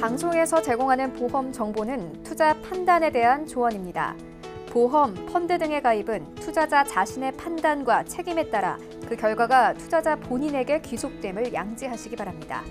방송에서 제공하는 보험 정보는 투자 판단에 대한 조언입니다. 보험, 펀드 등의 가입은 투자자 자신의 판단과 책임에 따라 그 결과가 투자자 본인에게 귀속됨을 양지하시기 바랍니다.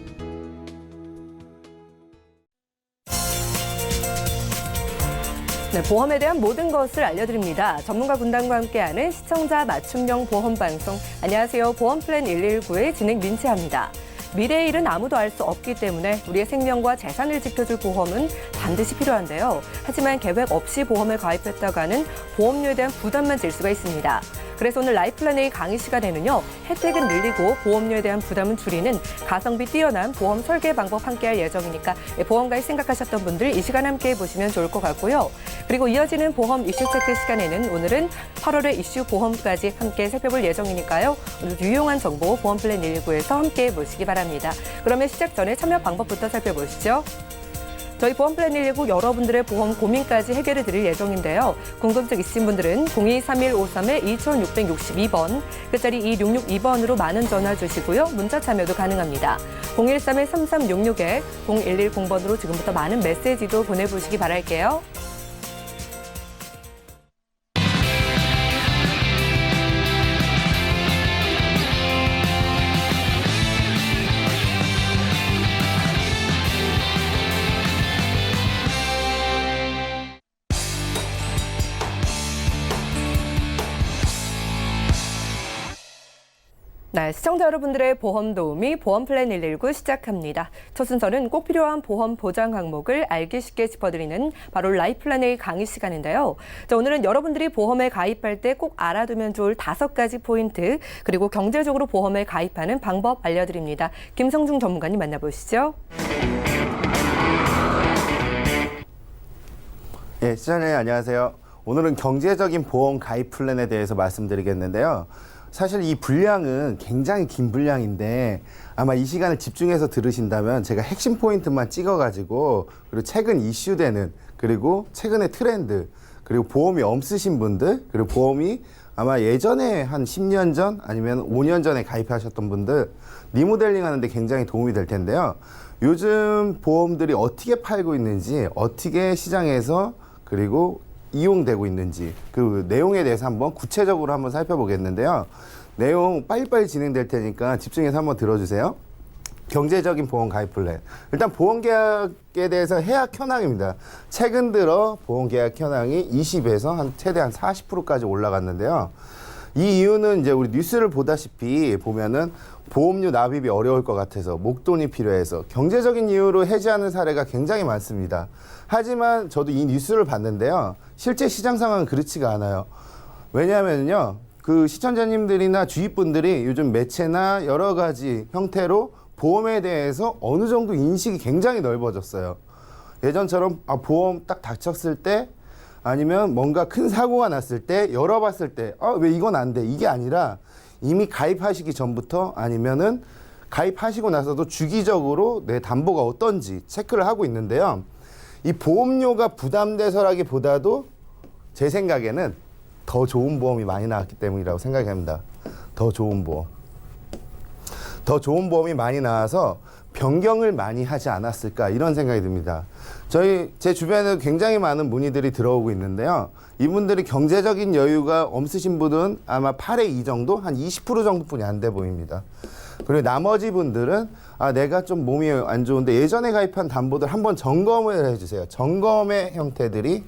네, 보험에 대한 모든 것을 알려드립니다. 전문가 군단과 함께하는 시청자 맞춤형 보험 방송. 안녕하세요. 보험플랜 119의 진행 민채합니다. 미래의 일은 아무도 알 수 없기 때문에 우리의 생명과 재산을 지켜줄 보험은 반드시 필요한데요. 하지만 계획 없이 보험을 가입했다가는 보험료에 대한 부담만 질 수가 있습니다. 그래서 오늘 라이플랜 A 강의 시간에는요. 혜택은 늘리고 보험료에 대한 부담은 줄이는 가성비 뛰어난 보험 설계 방법 함께할 예정이니까 보험 가입 생각하셨던 분들 이 시간 함께해 보시면 좋을 것 같고요. 그리고 이어지는 보험 이슈 체크 시간에는 오늘은 8월의 이슈 보험까지 함께 살펴볼 예정이니까요. 오늘 유용한 정보 보험플랜 119에서 함께해 보시기 바랍니다. 그러면 시작 전에 참여 방법부터 살펴보시죠. 저희 보험플랜 119 여러분들의 보험 고민까지 해결해 드릴 예정인데요. 궁금증 있으신 분들은 023153-2662번, 끝자리 2662번으로 많은 전화 주시고요. 문자 참여도 가능합니다. 013-3366-0110번으로 지금부터 많은 메시지도 보내보시기 바랄게요. 네, 시청자 여러분들의 보험 도우미 보험플랜 119 시작합니다. 첫 순서는 꼭 필요한 보험 보장 항목을 알기 쉽게 짚어드리는 바로 라이플랜 A 강의 시간인데요. 자, 오늘은 여러분들이 보험에 가입할 때 꼭 알아두면 좋을 5가지 포인트, 그리고 경제적으로 보험에 가입하는 방법 알려드립니다. 김성중 전문가님 만나보시죠. 예, 시청자님 안녕하세요. 오늘은 경제적인 보험 가입 플랜에 대해서 말씀드리겠는데요. 사실 이 분량은 굉장히 긴 분량인데 아마 이 시간을 집중해서 들으신다면 제가 핵심 포인트만 찍어가지고 그리고 최근 이슈되는 그리고 최근의 트렌드 그리고 보험이 없으신 분들 그리고 보험이 아마 예전에 한 10년 전 아니면 5년 전에 가입하셨던 분들 리모델링 하는데 굉장히 도움이 될 텐데요. 요즘 보험들이 어떻게 팔고 있는지 어떻게 시장에서 그리고 이용되고 있는지 그 내용에 대해서 한번 구체적으로 한번 살펴보겠는데요. 내용 빨리빨리 진행될 테니까 집중해서 한번 들어주세요. 경제적인 보험 가입 플랜. 일단 보험계약에 대해서 해약 현황입니다. 최근 들어 보험계약 현황이 20에서 한 최대한 40%까지 올라갔는데요. 이 이유는 이제 우리 뉴스를 보다시피 보면은 보험료 납입이 어려울 것 같아서 목돈이 필요해서 경제적인 이유로 해지하는 사례가 굉장히 많습니다. 하지만 저도 이 뉴스를 봤는데요. 실제 시장 상황은 그렇지가 않아요. 왜냐하면요. 그 시청자님들이나 주위 분들이 요즘 매체나 여러 가지 형태로 보험에 대해서 어느 정도 인식이 굉장히 넓어졌어요. 예전처럼 보험 딱 닥쳤을 때 아니면 뭔가 큰 사고가 났을 때 열어봤을 때 왜 이건 안 돼? 이게 아니라 이미 가입하시기 전부터 아니면은 가입하시고 나서도 주기적으로 내 담보가 어떤지 체크를 하고 있는데요. 이 보험료가 부담돼서라기보다도 제 생각에는 더 좋은 보험이 많이 나왔기 때문이라고 생각합니다. 더 좋은 보험. 더 좋은 보험이 많이 나와서 변경을 많이 하지 않았을까 이런 생각이 듭니다. 제 주변에도 굉장히 많은 문의들이 들어오고 있는데요. 이분들이 경제적인 여유가 없으신 분은 아마 8의 2 정도, 한 20% 정도뿐이 안 돼 보입니다. 그리고 나머지 분들은 내가 좀 몸이 안 좋은데 예전에 가입한 담보들 한번 점검을 해주세요. 점검의 형태들이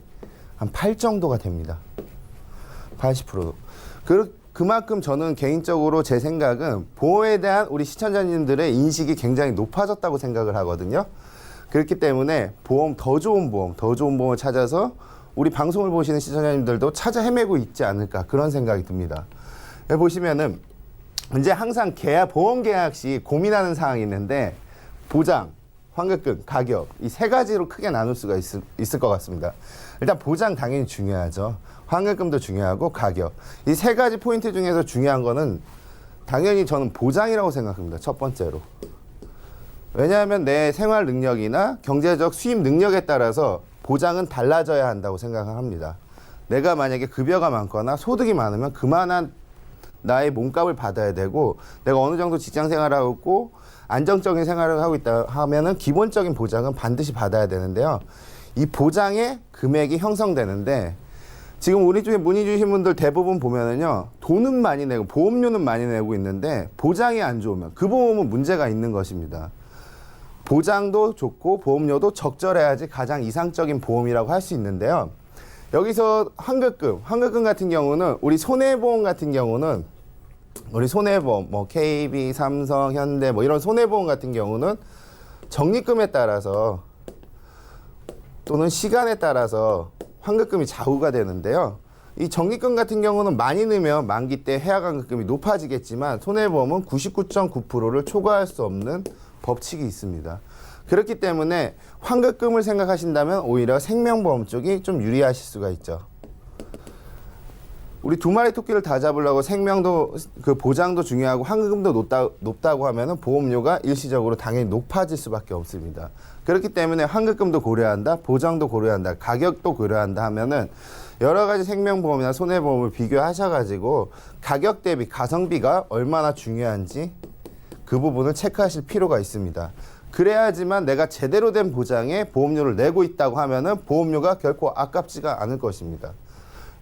한 8 정도가 됩니다. 80%. 그만큼 저는 개인적으로 제 생각은 보험에 대한 우리 시청자님들의 인식이 굉장히 높아졌다고 생각을 하거든요. 그렇기 때문에 더 좋은 보험을 찾아서 우리 방송을 보시는 시청자님들도 찾아 헤매고 있지 않을까 그런 생각이 듭니다. 여기 보시면은 이제 항상 보험 계약 시 고민하는 사항이 있는데 보장, 환급금, 가격 이 3가지로 크게 나눌 수가 있을 것 같습니다. 일단 보장 당연히 중요하죠. 환급금도 중요하고 가격. 이 3가지 포인트 중에서 중요한 거는 당연히 저는 보장이라고 생각합니다. 첫 번째로. 왜냐하면 내 생활 능력이나 경제적 수입 능력에 따라서 보장은 달라져야 한다고 생각을 합니다. 내가 만약에 급여가 많거나 소득이 많으면 그만한 나의 몸값을 받아야 되고 내가 어느 정도 직장 생활하고 안정적인 생활을 하고 있다 하면은 기본적인 보장은 반드시 받아야 되는데요. 이 보장의 금액이 형성되는데 지금 우리 중에 문의 주신 분들 대부분 보면은요, 돈은 많이 내고 보험료는 많이 내고 있는데 보장이 안 좋으면 그 보험은 문제가 있는 것입니다. 보장도 좋고 보험료도 적절해야지 가장 이상적인 보험이라고 할 수 있는데요. 여기서 환급금 같은 경우는 우리 손해보험 같은 경우는 우리 손해보험 뭐 KB, 삼성, 현대 뭐 이런 손해보험 같은 경우는 적립금에 따라서 또는 시간에 따라서 환급금이 좌우가 되는데요. 이 적립금 같은 경우는 많이 넣으면 만기 때 해약 환급금이 높아지겠지만 손해보험은 99.9%를 초과할 수 없는 법칙이 있습니다. 그렇기 때문에 환급금을 생각하신다면 오히려 생명보험 쪽이 좀 유리하실 수가 있죠. 우리 두 마리 토끼를 다 잡으려고 생명도 그 보장도 중요하고 환급금도 높다고 하면은 보험료가 일시적으로 당연히 높아질 수밖에 없습니다. 그렇기 때문에 환급금도 고려한다, 보장도 고려한다, 가격도 고려한다 하면은 여러 가지 생명보험이나 손해보험을 비교하셔가지고 가격 대비 가성비가 얼마나 중요한지 그 부분을 체크하실 필요가 있습니다. 그래야지만 내가 제대로 된 보장에 보험료를 내고 있다고 하면은 보험료가 결코 아깝지가 않을 것입니다.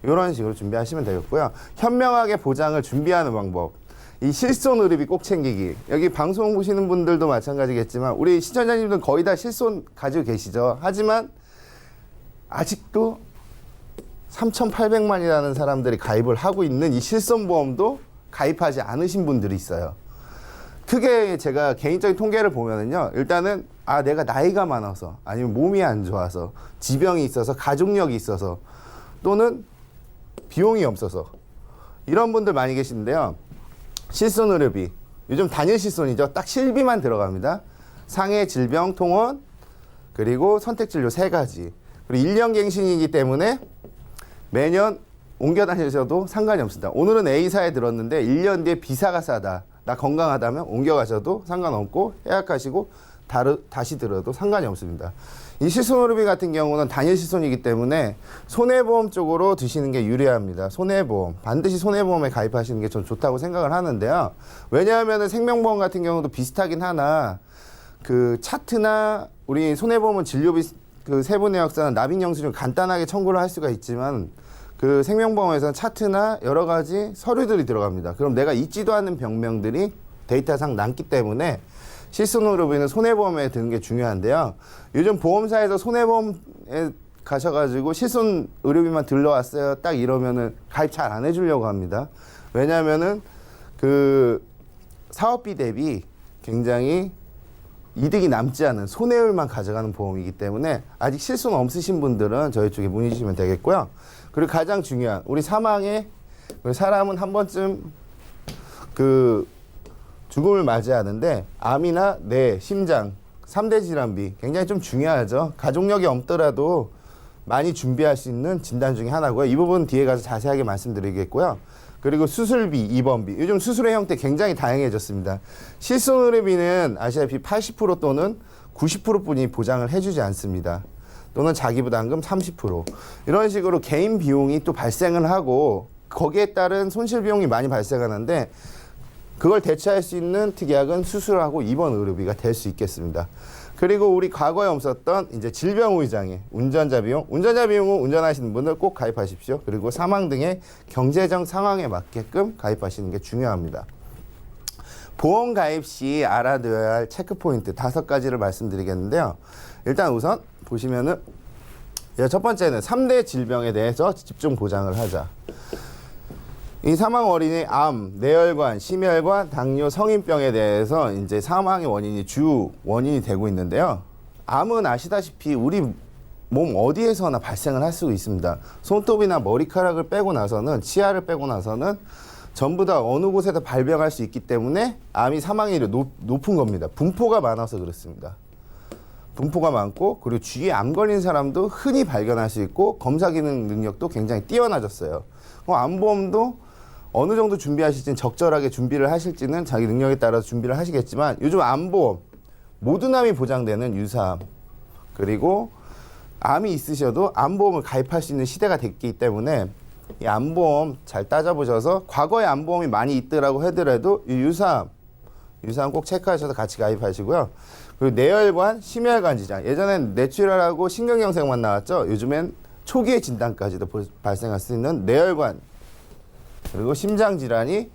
이런 식으로 준비하시면 되겠고요. 현명하게 보장을 준비하는 방법. 이 실손 의료비 꼭 챙기기. 여기 방송 보시는 분들도 마찬가지겠지만 우리 시청자님들 거의 다 실손 가지고 계시죠. 하지만 아직도 3,800만이라는 사람들이 가입을 하고 있는 이 실손보험도 가입하지 않으신 분들이 있어요. 크게 제가 개인적인 통계를 보면은요, 일단은 내가 나이가 많아서 아니면 몸이 안 좋아서 지병이 있어서 가족력이 있어서 또는 비용이 없어서 이런 분들 많이 계시는데요. 실손 의료비, 요즘 단일 실손이죠. 딱 실비만 들어갑니다. 상해, 질병, 통원, 그리고 선택진료 3가지. 그리고 1년 갱신이기 때문에 매년 옮겨 다니셔도 상관이 없습니다. 오늘은 A사에 들었는데 1년 뒤에 B사가 싸다, 나 건강하다면 옮겨 가셔도 상관없고 예약하시고 다시 들어도 상관이 없습니다. 이 실손의료비 같은 경우는 단일 실손이기 때문에 손해보험 쪽으로 드시는 게 유리합니다. 손해보험, 반드시 손해보험에 가입하시는 게 좀 좋다고 생각을 하는데요. 왜냐하면 생명보험 같은 경우도 비슷하긴 하나 그 차트나 우리 손해보험은 진료비 그 세부 내역서는 납입 영수증을 간단하게 청구를 할 수가 있지만 그 생명보험에서는 차트나 여러 가지 서류들이 들어갑니다. 그럼 내가 잊지도 않는 병명들이 데이터상 남기 때문에 실손의료비는 손해보험에 드는 게 중요한데요. 요즘 보험사에서 손해보험에 가셔가지고 실손의료비만 들러왔어요, 딱 이러면은 가입 잘 안 해주려고 합니다. 왜냐하면은 그 사업비 대비 굉장히 이득이 남지 않은 손해율만 가져가는 보험이기 때문에 아직 실손 없으신 분들은 저희 쪽에 문의 주시면 되겠고요. 그리고 가장 중요한 우리 사망에 사람은 한 번쯤 그 죽음을 맞이하는데 암이나 뇌, 심장, 3대 질환비 굉장히 좀 중요하죠. 가족력이 없더라도 많이 준비할 수 있는 진단 중에 하나고요. 이 부분 뒤에 가서 자세하게 말씀드리겠고요. 그리고 수술비, 입원비. 요즘 수술의 형태 굉장히 다양해졌습니다. 실손의료비는 아시다시피 80% 또는 90%뿐이 보장을 해주지 않습니다. 또는 자기부담금 30%. 이런 식으로 개인 비용이 또 발생을 하고 거기에 따른 손실 비용이 많이 발생하는데 그걸 대체할 수 있는 특약은 수술하고 입원 의료비가 될 수 있겠습니다. 그리고 우리 과거에 없었던 이제 질병 후유장애, 운전자 비용은 운전하시는 분들 꼭 가입하십시오. 그리고 사망 등의 경제적 상황에 맞게끔 가입하시는 게 중요합니다. 보험 가입 시 알아둬야 할 체크 포인트 5가지를 말씀드리겠는데요. 일단 우선 보시면은 첫 번째는 3대 질병에 대해서 집중 보장을 하자. 이 사망 원인이 암, 뇌혈관, 심혈관, 당뇨, 성인병에 대해서 이제 사망의 원인이 주 원인이 되고 있는데요. 암은 아시다시피 우리 몸 어디에서나 발생을 할 수 있습니다. 손톱이나 머리카락을 빼고 나서는, 치아를 빼고 나서는 전부 다 어느 곳에서 발병할 수 있기 때문에 암이 사망률이 높은 겁니다. 분포가 많아서 그렇습니다. 분포가 많고 그리고 주위에 암 걸린 사람도 흔히 발견할 수 있고 검사 기능 능력도 굉장히 뛰어나졌어요. 암보험도 어느 정도 준비하실지는 적절하게 준비를 하실지는 자기 능력에 따라서 준비를 하시겠지만 요즘 암보험, 모든 암이 보장되는 유사암, 그리고 암이 있으셔도 암보험을 가입할 수 있는 시대가 됐기 때문에 이 암보험 잘 따져보셔서 과거에 암보험이 많이 있더라고 하더라도 이 유사암, 유사함 꼭 체크하셔서 같이 가입하시고요. 그리고 뇌혈관, 심혈관 지장. 예전엔 뇌출혈하고 신경경색만 나왔죠. 요즘엔 초기의 진단까지도 발생할 수 있는 뇌혈관 그리고 심장 질환이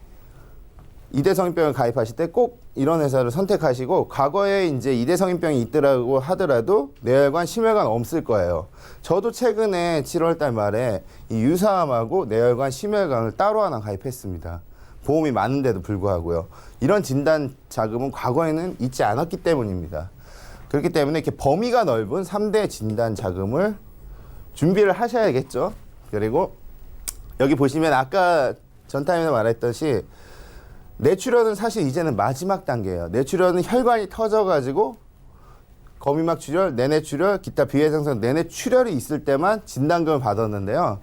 이대성인병을 가입하실 때 꼭 이런 회사를 선택하시고, 과거에 이제 이대성인병이 있더라고 하더라도 뇌혈관, 심혈관 없을 거예요. 저도 최근에 7월 달 말에 이 유사암하고 뇌혈관, 심혈관을 따로 하나 가입했습니다. 보험이 많은데도 불구하고요. 이런 진단 자금은 과거에는 있지 않았기 때문입니다. 그렇기 때문에 이렇게 범위가 넓은 3대 진단 자금을 준비를 하셔야겠죠. 그리고 여기 보시면 아까 전타임에 말했듯이 뇌출혈은 사실 이제는 마지막 단계예요. 뇌출혈은 혈관이 터져가지고 거미막 출혈, 내뇌출혈, 기타 비회생성 내뇌출혈이 있을 때만 진단금을 받았는데요.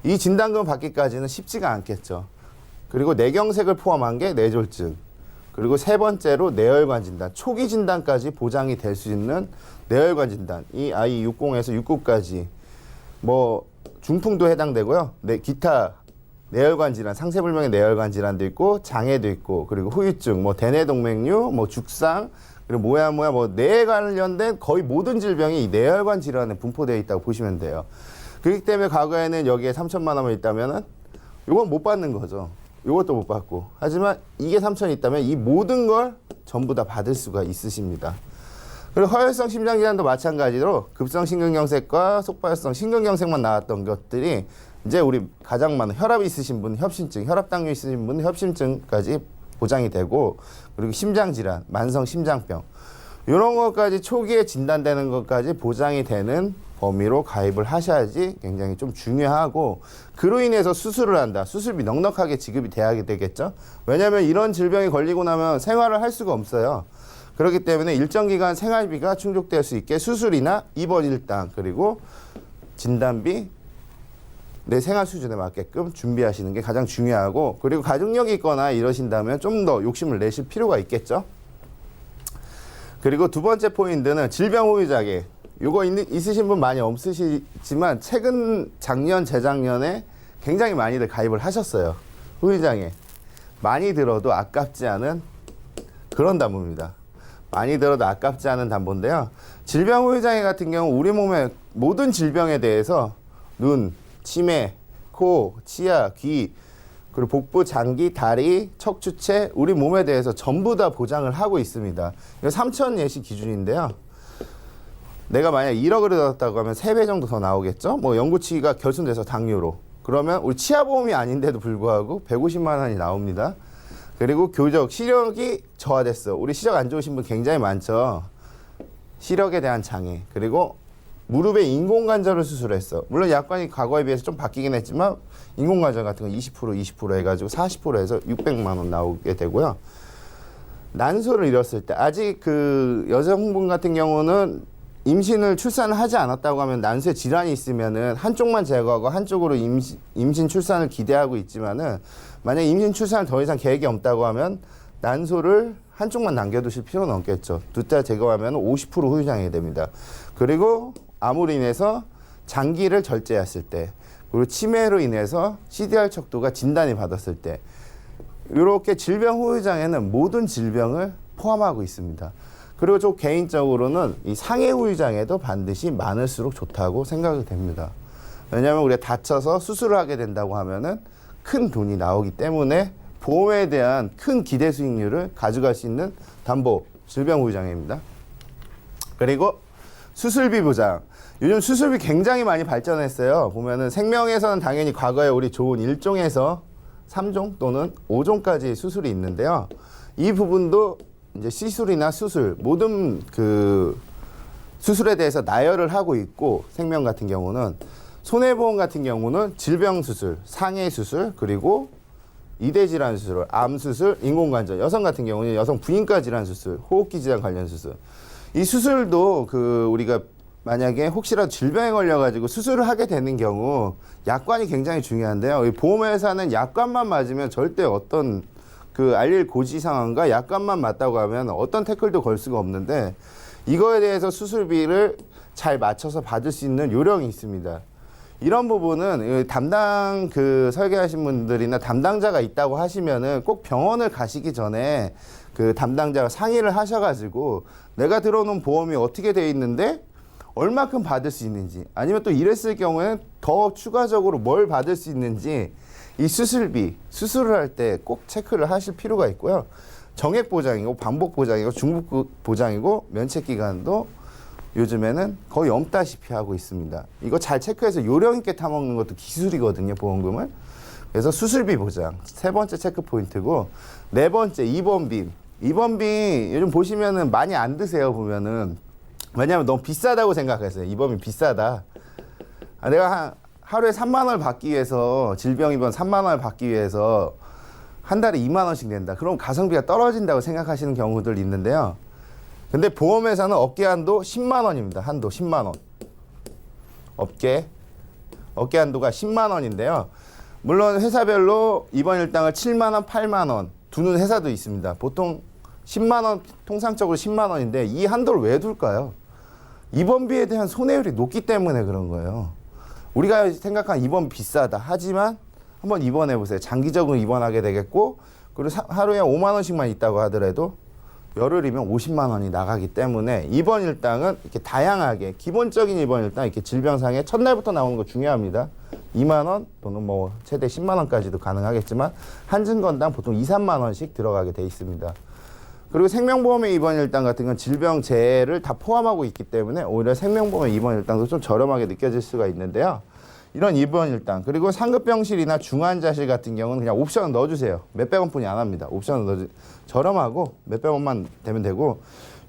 이 진단금을 받기까지는 쉽지가 않겠죠. 그리고 뇌경색을 포함한 게 뇌졸중, 그리고 세 번째로 뇌혈관 진단, 초기 진단까지 보장이 될 수 있는 뇌혈관 진단, 이 아이 60에서 69까지 뭐 중풍도 해당되고요. 기타 뇌혈관 질환, 상세불명의 뇌혈관 질환도 있고 장애도 있고, 그리고 후유증, 뭐 대뇌동맥류, 뭐 죽상, 그리고 뭐 뇌에 관련된 거의 모든 질병이 이 뇌혈관 질환에 분포되어 있다고 보시면 돼요. 그렇기 때문에 과거에는 여기에 3천만 원이 있다면은 이건 못 받는 거죠. 이것도 못 받고. 하지만 이게 3천이 있다면 이 모든 걸 전부 다 받을 수가 있으십니다. 그리고 허혈성 심장질환도 마찬가지로 급성 심근경색과 속발성 심근경색만 나왔던 것들이 이제 우리 가장 많은 혈압이 있으신 분 협심증, 혈압당뇨 있으신 분 협심증까지 보장이 되고, 그리고 심장질환, 만성 심장병 이런 것까지 초기에 진단되는 것까지 보장이 되는 범위로 가입을 하셔야지 굉장히 좀 중요하고, 그로 인해서 수술을 한다. 수술비 넉넉하게 지급이 돼야 되겠죠. 왜냐하면 이런 질병에 걸리고 나면 생활을 할 수가 없어요. 그렇기 때문에 일정 기간 생활비가 충족될 수 있게 수술이나 입원 일당, 그리고 진단비, 내 생활 수준에 맞게끔 준비하시는 게 가장 중요하고, 그리고 가족력이 있거나 이러신다면 좀 더 욕심을 내실 필요가 있겠죠. 그리고 두 번째 포인트는 질병 후유장애. 요거 있으신 분 많이 없으시지만 최근 작년, 재작년에 굉장히 많이들 가입을 하셨어요. 후유장애. 많이 들어도 아깝지 않은 그런 담보입니다. 많이 들어도 아깝지 않은 담보인데요. 질병 후유장애 같은 경우 우리 몸의 모든 질병에 대해서 눈, 치매, 코, 치아, 귀, 그리고 복부, 장기, 다리, 척추체, 우리 몸에 대해서 전부 다 보장을 하고 있습니다. 이거 3천 예시 기준인데요. 내가 만약 1억을 얻었다고 하면 3배 정도 더 나오겠죠? 뭐 연구치가 결손돼서 당뇨로. 그러면 우리 치아보험이 아닌데도 불구하고 150만 원이 나옵니다. 그리고 교적, 시력이 저하됐어. 우리 시력 안 좋으신 분 굉장히 많죠. 시력에 대한 장애. 그리고 무릎에 인공관절을 수술했어. 물론 약관이 과거에 비해서 좀 바뀌긴 했지만 인공관절 같은 거 20% 해가지고 40% 해서 600만 원 나오게 되고요. 난소를 잃었을 때, 아직 그 여성분 같은 경우는 임신을 출산을 하지 않았다고 하면 난소에 질환이 있으면은 한쪽만 제거하고 한쪽으로 임신 출산을 기대하고 있지만은, 만약 임신 출산을 더 이상 계획이 없다고 하면 난소를 한쪽만 남겨두실 필요는 없겠죠. 두 달 제거하면 50% 후유장애 됩니다. 그리고 암으로 인해서 장기를 절제했을 때, 그리고 치매로 인해서 CDR 척도가 진단이 받았을 때, 이렇게 질병 후유장애는 모든 질병을 포함하고 있습니다. 그리고 저 개인적으로는 이 상해 후유장애도 반드시 많을수록 좋다고 생각이 됩니다. 왜냐하면 우리가 다쳐서 수술을 하게 된다고 하면은 큰 돈이 나오기 때문에 보험에 대한 큰 기대 수익률을 가져갈 수 있는 담보, 질병 후유장애입니다. 그리고 수술비 보장. 요즘 수술비 굉장히 많이 발전했어요. 보면은 생명에서는 당연히 과거에 우리 좋은 1종에서 3종 또는 5종까지 수술이 있는데요. 이 부분도 이제 시술이나 수술, 모든 그 수술에 대해서 나열을 하고 있고, 생명 같은 경우는, 손해보험 같은 경우는 질병 수술, 상해 수술, 그리고 이대 질환 수술, 암 수술, 인공관절, 여성 같은 경우는 여성 부인과 질환 수술, 호흡기 질환 관련 수술. 이 수술도 그 우리가 만약에 혹시라도 질병에 걸려가지고 수술을 하게 되는 경우 약관이 굉장히 중요한데요. 이 보험회사는 약관만 맞으면 절대 어떤 그 알릴 고지 상황과 약관만 맞다고 하면 어떤 태클도 걸 수가 없는데, 이거에 대해서 수술비를 잘 맞춰서 받을 수 있는 요령이 있습니다. 이런 부분은 담당 그 설계하신 분들이나 담당자가 있다고 하시면은 꼭 병원을 가시기 전에 그 그 담당자가 상의를 하셔가지고 내가 들어놓은 보험이 어떻게 돼 있는데 얼마큼 받을 수 있는지, 아니면 또 이랬을 경우에는 더 추가적으로 뭘 받을 수 있는지, 이 수술비, 수술을 할 때 꼭 체크를 하실 필요가 있고요. 정액 보장이고 반복 보장이고 중복 보장이고 면책 기간도 요즘에는 거의 없다시피 하고 있습니다. 이거 잘 체크해서 요령 있게 타먹는 것도 기술이거든요, 보험금을. 그래서 수술비 보장, 세 번째 체크 포인트고, 네 번째 입원비. 입원비 요즘 보시면은 많이 안 드세요, 보면은. 왜냐하면 너무 비싸다고 생각했어요. 입원비 비싸다. 내가 하루에 3만 원을 받기 위해서, 질병 입원 3만 원을 받기 위해서 한 달에 2만 원씩 낸다. 그럼 가성비가 떨어진다고 생각하시는 경우들 있는데요. 근데 보험회사는 업계 한도 10만 원입니다. 한도 10만 원. 업계 한도가 10만 원인데요. 물론 회사별로 입원 일당을 7만 원, 8만 원 두는 회사도 있습니다. 보통 10만 원, 통상적으로 10만 원인데 이 한도를 왜 둘까요? 입원비에 대한 손해율이 높기 때문에 그런 거예요. 우리가 생각한 입원 비싸다. 하지만 한번 입원해 보세요. 장기적으로 입원하게 되겠고, 그리고 하루에 5만 원씩만 있다고 하더라도 열흘이면 50만 원이 나가기 때문에 입원 일당은 이렇게 다양하게, 기본적인 입원 일당 이렇게 질병상에 첫날부터 나오는 거 중요합니다. 2만 원 또는 뭐 최대 10만 원까지도 가능하겠지만 한증 건당 보통 2, 3만 원씩 들어가게 돼 있습니다. 그리고 생명보험의 입원 일당 같은 건 질병 재해를 다 포함하고 있기 때문에 오히려 생명보험의 입원 일당도 좀 저렴하게 느껴질 수가 있는데요. 이런 입원 일당, 그리고 상급병실이나 중환자실 같은 경우는 그냥 옵션을 넣어주세요. 몇백 원뿐이 안 합니다. 옵션을 넣어주, 저렴하고 몇백 원만 되면 되고,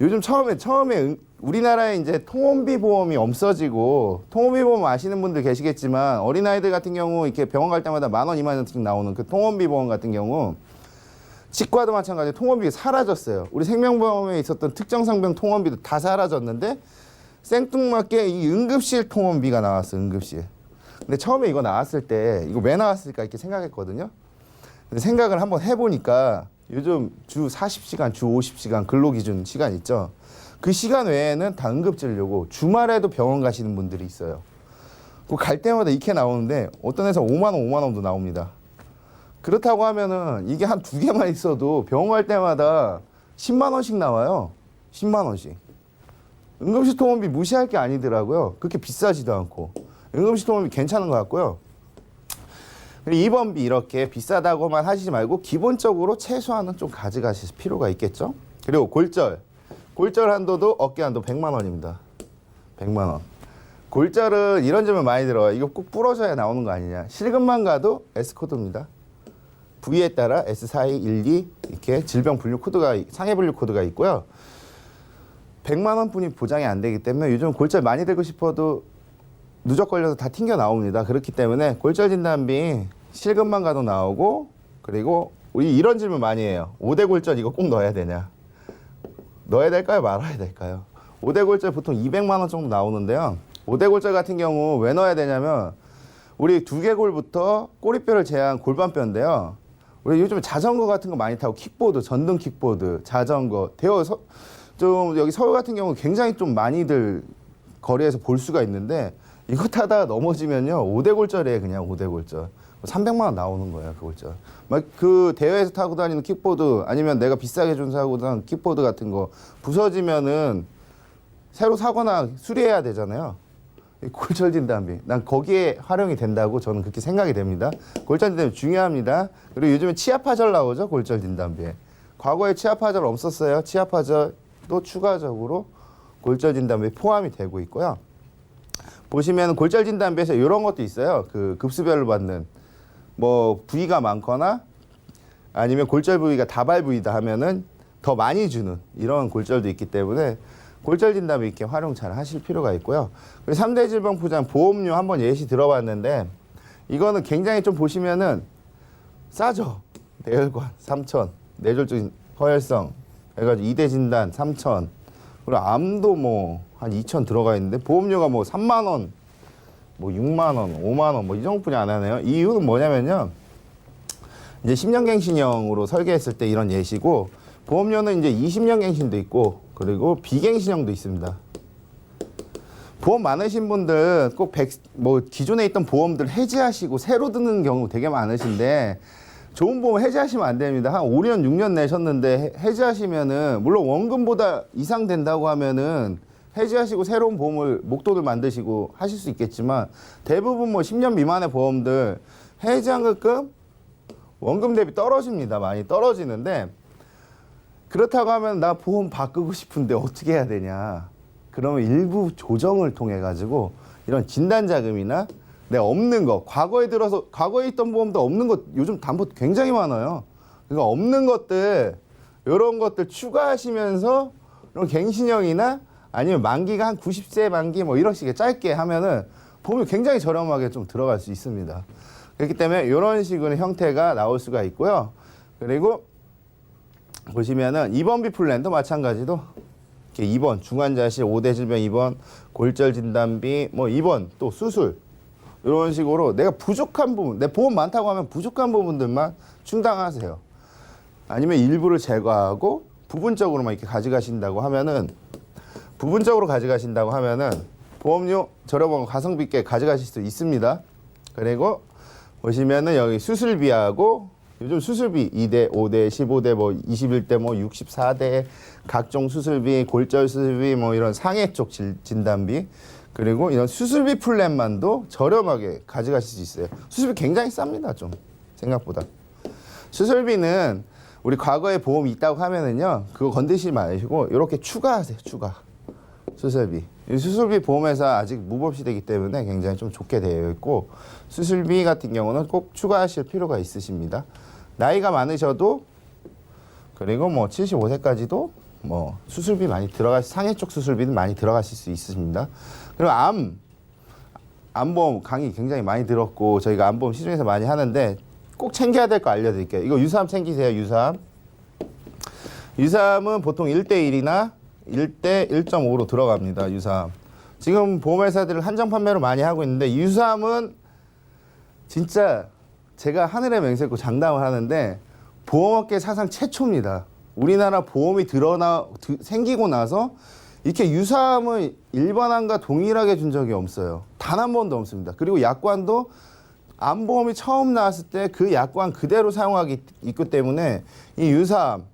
요즘 처음에 우리나라에 이제 통원비 보험이 없어지고, 통원비 보험 아시는 분들 계시겠지만 어린아이들 같은 경우 이렇게 병원 갈 때마다 만 원, 2만 원씩 나오는 그 통원비 보험 같은 경우, 치과도 마찬가지로 통원비가 사라졌어요. 우리 생명보험에 있었던 특정 상병 통원비도 다 사라졌는데 생뚱맞게 이 응급실 통원비가 나왔어요. 응급실. 근데 처음에 이거 나왔을 때 이거 왜 나왔을까 이렇게 생각했거든요. 근데 생각을 한번 해보니까 요즘 주 40시간, 주 50시간 근로기준 시간 있죠. 그 시간 외에는 다 응급진료고 주말에도 병원 가시는 분들이 있어요. 그 갈 때마다 이렇게 나오는데 어떤 회사 5만 원, 5만 원도 나옵니다. 그렇다고 하면은 이게 한 두 개만 있어도 병원 갈 때마다 10만 원씩 나와요. 10만 원씩. 응급실 통원비 무시할 게 아니더라고요. 그렇게 비싸지도 않고. 응급실 통원비 괜찮은 것 같고요. 그리고 입원비 이렇게 비싸다고만 하시지 말고 기본적으로 최소한은 좀 가져가실 필요가 있겠죠. 그리고 골절 한도도 어깨 한도 100만 원입니다. 100만 원. 골절은 이런 점을 많이 들어요. 이거 꼭 부러져야 나오는 거 아니냐. 실금만 가도 S코드입니다. 부위에 따라 S4212 이렇게 질병 분류 코드가, 상해 분류 코드가 있고요. 100만 원뿐이 보장이 안 되기 때문에 요즘 골절 많이 되고 싶어도 누적 걸려서 다 튕겨 나옵니다. 그렇기 때문에 골절 진단비 실금만 가도 나오고, 그리고 우리 이런 질문 많이 해요. 5대 골절 이거 꼭 넣어야 되냐? 넣어야 될까요? 말아야 될까요? 5대 골절 보통 200만 원 정도 나오는데요. 5대 골절 같은 경우 왜 넣어야 되냐면 우리 두개골부터 꼬리뼈를 제한 골반뼈인데요. 우리 요즘에 자전거 같은 거 많이 타고 킥보드, 전동 킥보드, 자전거, 좀 여기 서울 같은 경우 굉장히 좀 많이들 거리에서 볼 수가 있는데 이거 타다가 넘어지면요 5대 골절이에요. 그냥 5대 골절. 300만 원 나오는 거예요, 그 골절. 막 그 대회에서 타고 다니는 킥보드, 아니면 내가 비싸게 준 사고 다니는 킥보드 같은 거 부서지면은 새로 사거나 수리해야 되잖아요. 골절 진단비. 난 거기에 활용이 된다고 저는 그렇게 생각이 됩니다. 골절 진단비 중요합니다. 그리고 요즘에 치아파절 나오죠, 골절 진단비에. 과거에 치아파절 없었어요. 치아파절도 추가적으로 골절 진단비에 포함이 되고 있고요. 보시면 골절 진단비에서 이런 것도 있어요. 그 급수별로 받는 뭐 부위가 많거나 아니면 골절 부위가 다발 부위다 하면은 더 많이 주는 이런 골절도 있기 때문에 골절 진단비 이렇게 활용 잘 하실 필요가 있고요. 그리고 3대 질병 보장 보험료 한번 예시 들어봤는데 이거는 굉장히 좀 보시면은 싸죠. 뇌혈관 3천, 뇌졸중 허혈성 해가지고 2대 진단 3천, 그리고 암도 뭐 한 2천 들어가 있는데 보험료가 뭐 3만 원, 뭐 6만 원, 5만 원 뭐 이 정도뿐이 안 하네요. 이 이유는 뭐냐면요. 이제 10년갱신형으로 설계했을 때 이런 예시고, 보험료는 이제 20년갱신도 있고 그리고 비갱신형도 있습니다. 보험 많으신 분들 꼭 기존에 있던 보험들 해지하시고 새로 드는 경우 되게 많으신데 좋은 보험 해지하시면 안 됩니다. 한 5년, 6년 내셨는데 해지하시면은 물론 원금보다 이상 된다고 하면은 해지하시고 새로운 보험을 목돈을 만드시고 하실 수 있겠지만 대부분 뭐 10년 미만의 보험들 해지한 것금 원금 대비 떨어집니다. 많이 떨어지는데 그렇다고 하면 나 보험 바꾸고 싶은데 어떻게 해야 되냐. 그러면 일부 조정을 통해 가지고 이런 진단 자금이나 내 없는 거 과거에 있던 보험도 없는 것 요즘 담보 굉장히 많아요. 그러니까 없는 것들 이런 것들 추가하시면서 이런 갱신형이나 아니면 만기가 한 90세 만기 뭐 이런 식의 짧게 하면은 보험이 굉장히 저렴하게 좀 들어갈 수 있습니다. 그렇기 때문에 이런 식의 형태가 나올 수가 있고요. 그리고 보시면은 입원비 플랜도 마찬가지로 이렇게 입원, 중환자실, 5대 질병 입원, 골절 진단비, 뭐 입원, 또 수술 이런 식으로 내가 부족한 부분, 내 보험 많다고 하면 부족한 부분들만 충당하세요. 아니면 일부를 제거하고 부분적으로만 이렇게 가져가신다고 하면은 보험료 저렴한 가성비 있게 가져가실 수 있습니다. 그리고 보시면은 여기 수술비하고 요즘 수술비 2대, 5대, 15대, 뭐 21대, 뭐 64대 각종 수술비, 골절 수술비, 뭐 이런 상해 쪽 진단비 그리고 이런 수술비 플랜만도 저렴하게 가져가실 수 있어요. 수술비 굉장히 쌉니다, 좀 생각보다. 수술비는 우리 과거에 보험이 있다고 하면은요, 그거 건드리지 마시고 이렇게 추가하세요, 추가. 수술비. 이 수술비 보험회사 아직 무법시되기 때문에 굉장히 좀 좋게 되어 있고 수술비 같은 경우는 꼭 추가하실 필요가 있으십니다. 나이가 많으셔도 그리고 뭐 75세까지도 뭐 수술비 많이 상해 쪽 수술비는 많이 들어가실 수 있으십니다. 그리고 암보험 강의 굉장히 많이 들었고 저희가 암보험 시중에서 많이 하는데 꼭 챙겨야 될 거 알려드릴게요. 이거 유사암 챙기세요. 유사암은 보통 1대1이나 1대 1.5로 들어갑니다. 유사암. 지금 보험회사들을 한정 판매로 많이 하고 있는데 유사암은 진짜 제가 하늘의 맹세코 장담을 하는데 보험업계 사상 최초입니다. 우리나라 보험이 생기고 나서 이렇게 유사암을 일반암과 동일하게 준 적이 없어요. 단 한 번도 없습니다. 그리고 약관도 암보험이 처음 나왔을 때 그 약관 그대로 사용하기 있기 때문에 이 유사암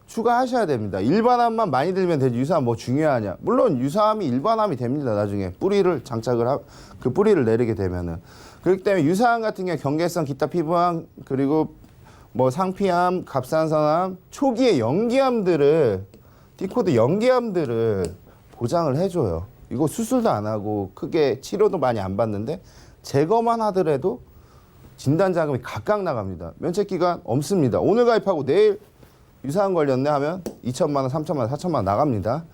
추가하셔야 됩니다. 일반암만 많이 들면 되지 유사암 뭐 중요하냐. 물론 유사암이 일반암이 됩니다. 나중에 뿌리를 그 뿌리를 내리게 되면은. 그렇기 때문에 유사암 같은 경우 경계성 기타 피부암 그리고 뭐 상피암, 갑상선암, 초기의 연기암들을 D코드 연기암들을 보장을 해줘요. 이거 수술도 안 하고 크게 치료도 많이 안 받는데 제거만 하더라도 진단 자금이 각각 나갑니다. 면책 기간 없습니다. 오늘 가입하고 내일 유사암 걸렸네 하면 2천만 원, 3천만 원, 4천만 원 나갑니다.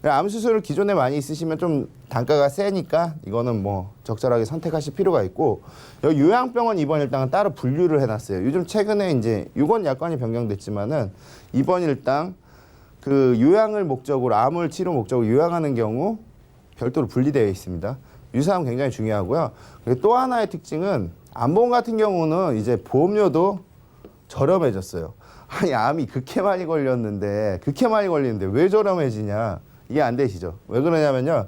암 수술을 기존에 많이 있으시면 좀 단가가 세니까 이거는 뭐 적절하게 선택하실 필요가 있고 여기 요양병원 입원 일당은 따로 분류를 해놨어요. 요즘 최근에 이제 유권 약관이 변경됐지만은 입원 일당 그 요양을 목적으로 암을 치료 목적으로 요양하는 경우 별도로 분리되어 있습니다. 유사암 굉장히 중요하고요. 그리고 또 하나의 특징은 암보험 같은 경우는 이제 보험료도 저렴해졌어요. 아니 암이 그렇게 많이 걸리는데 왜 저렴해지냐 이게 안 되시죠. 왜 그러냐면요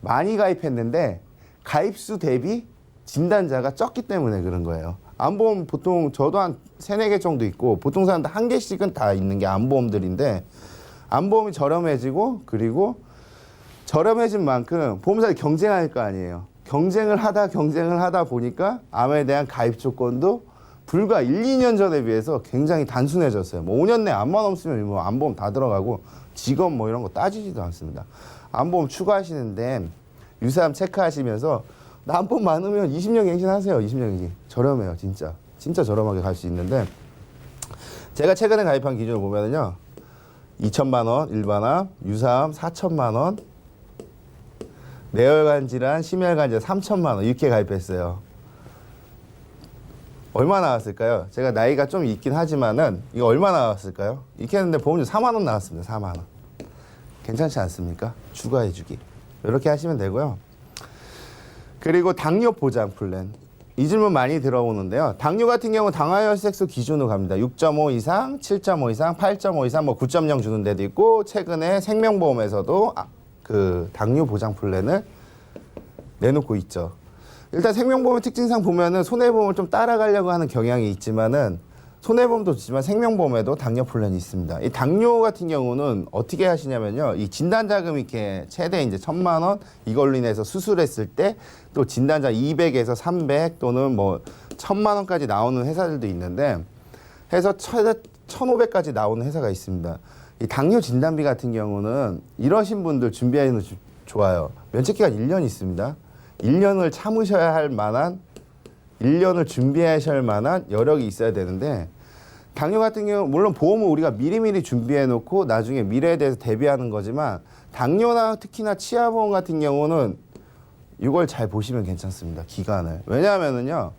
많이 가입했는데 가입수 대비 진단자가 적기 때문에 그런 거예요. 암보험 보통 저도 한 3-4개 정도 있고 보통 사람들 1개씩은 다 있는 게 암보험들인데 암보험이 저렴해지고 그리고 저렴해진 만큼 보험사들이 경쟁할 거 아니에요. 경쟁을 하다 보니까 암에 대한 가입 조건도 불과 1-2년 전에 비해서 굉장히 단순해졌어요. 뭐 5년 내에 암만 없으면 뭐 암보험 다 들어가고 직업 뭐 이런 거 따지지도 않습니다. 암보험 추가하시는데 유사암 체크하시면서 나 암보험 많으면 20년 갱신하세요. 20년 갱신. 저렴해요. 진짜 저렴하게 갈 수 있는데 제가 최근에 가입한 기준을 보면은요. 2천만 원 일반암, 유사암 4천만 원, 뇌혈관 질환, 심혈관 질환 3천만 원 이렇게 가입했어요. 얼마 나왔을까요? 제가 나이가 좀 있긴 하지만은 이거 얼마 나왔을까요? 이렇게 했는데 보험료 4만 원 나왔습니다. 4만 원. 괜찮지 않습니까? 추가해주기. 이렇게 하시면 되고요. 그리고 당뇨 보장 플랜. 이 질문 많이 들어오는데요. 당뇨 같은 경우 당화혈색소 기준으로 갑니다. 6.5 이상, 7.5 이상, 8.5 이상, 뭐 9.0 주는 데도 있고 최근에 생명보험에서도 그 당뇨 보장 플랜을 내놓고 있죠. 일단 생명보험의 특징상 보면은 손해보험을 좀 따라가려고 하는 경향이 있지만은 손해보험도 있지만 생명보험에도 당뇨 플랜이 있습니다. 이 당뇨 같은 경우는 어떻게 하시냐면요. 이 진단자금이 이렇게 최대 이제 1,000만 원 이걸로 인해서 수술했을 때 또 진단자 200에서 300 또는 뭐 1,000만 원까지 나오는 회사들도 있는데 해서 최대 1,500까지 나오는 회사가 있습니다. 이 당뇨 진단비 같은 경우는 이러신 분들 준비하는 좋아요. 면책기간 1년 있습니다. 1년을 참으셔야 할 만한 1년을 준비하셔야 할 만한 여력이 있어야 되는데 당뇨 같은 경우 물론 보험은 우리가 미리미리 준비해 놓고 나중에 미래에 대해서 대비하는 거지만 당뇨나 특히나 치아보험 같은 경우는 이걸 잘 보시면 괜찮습니다. 기간을. 왜냐하면은요.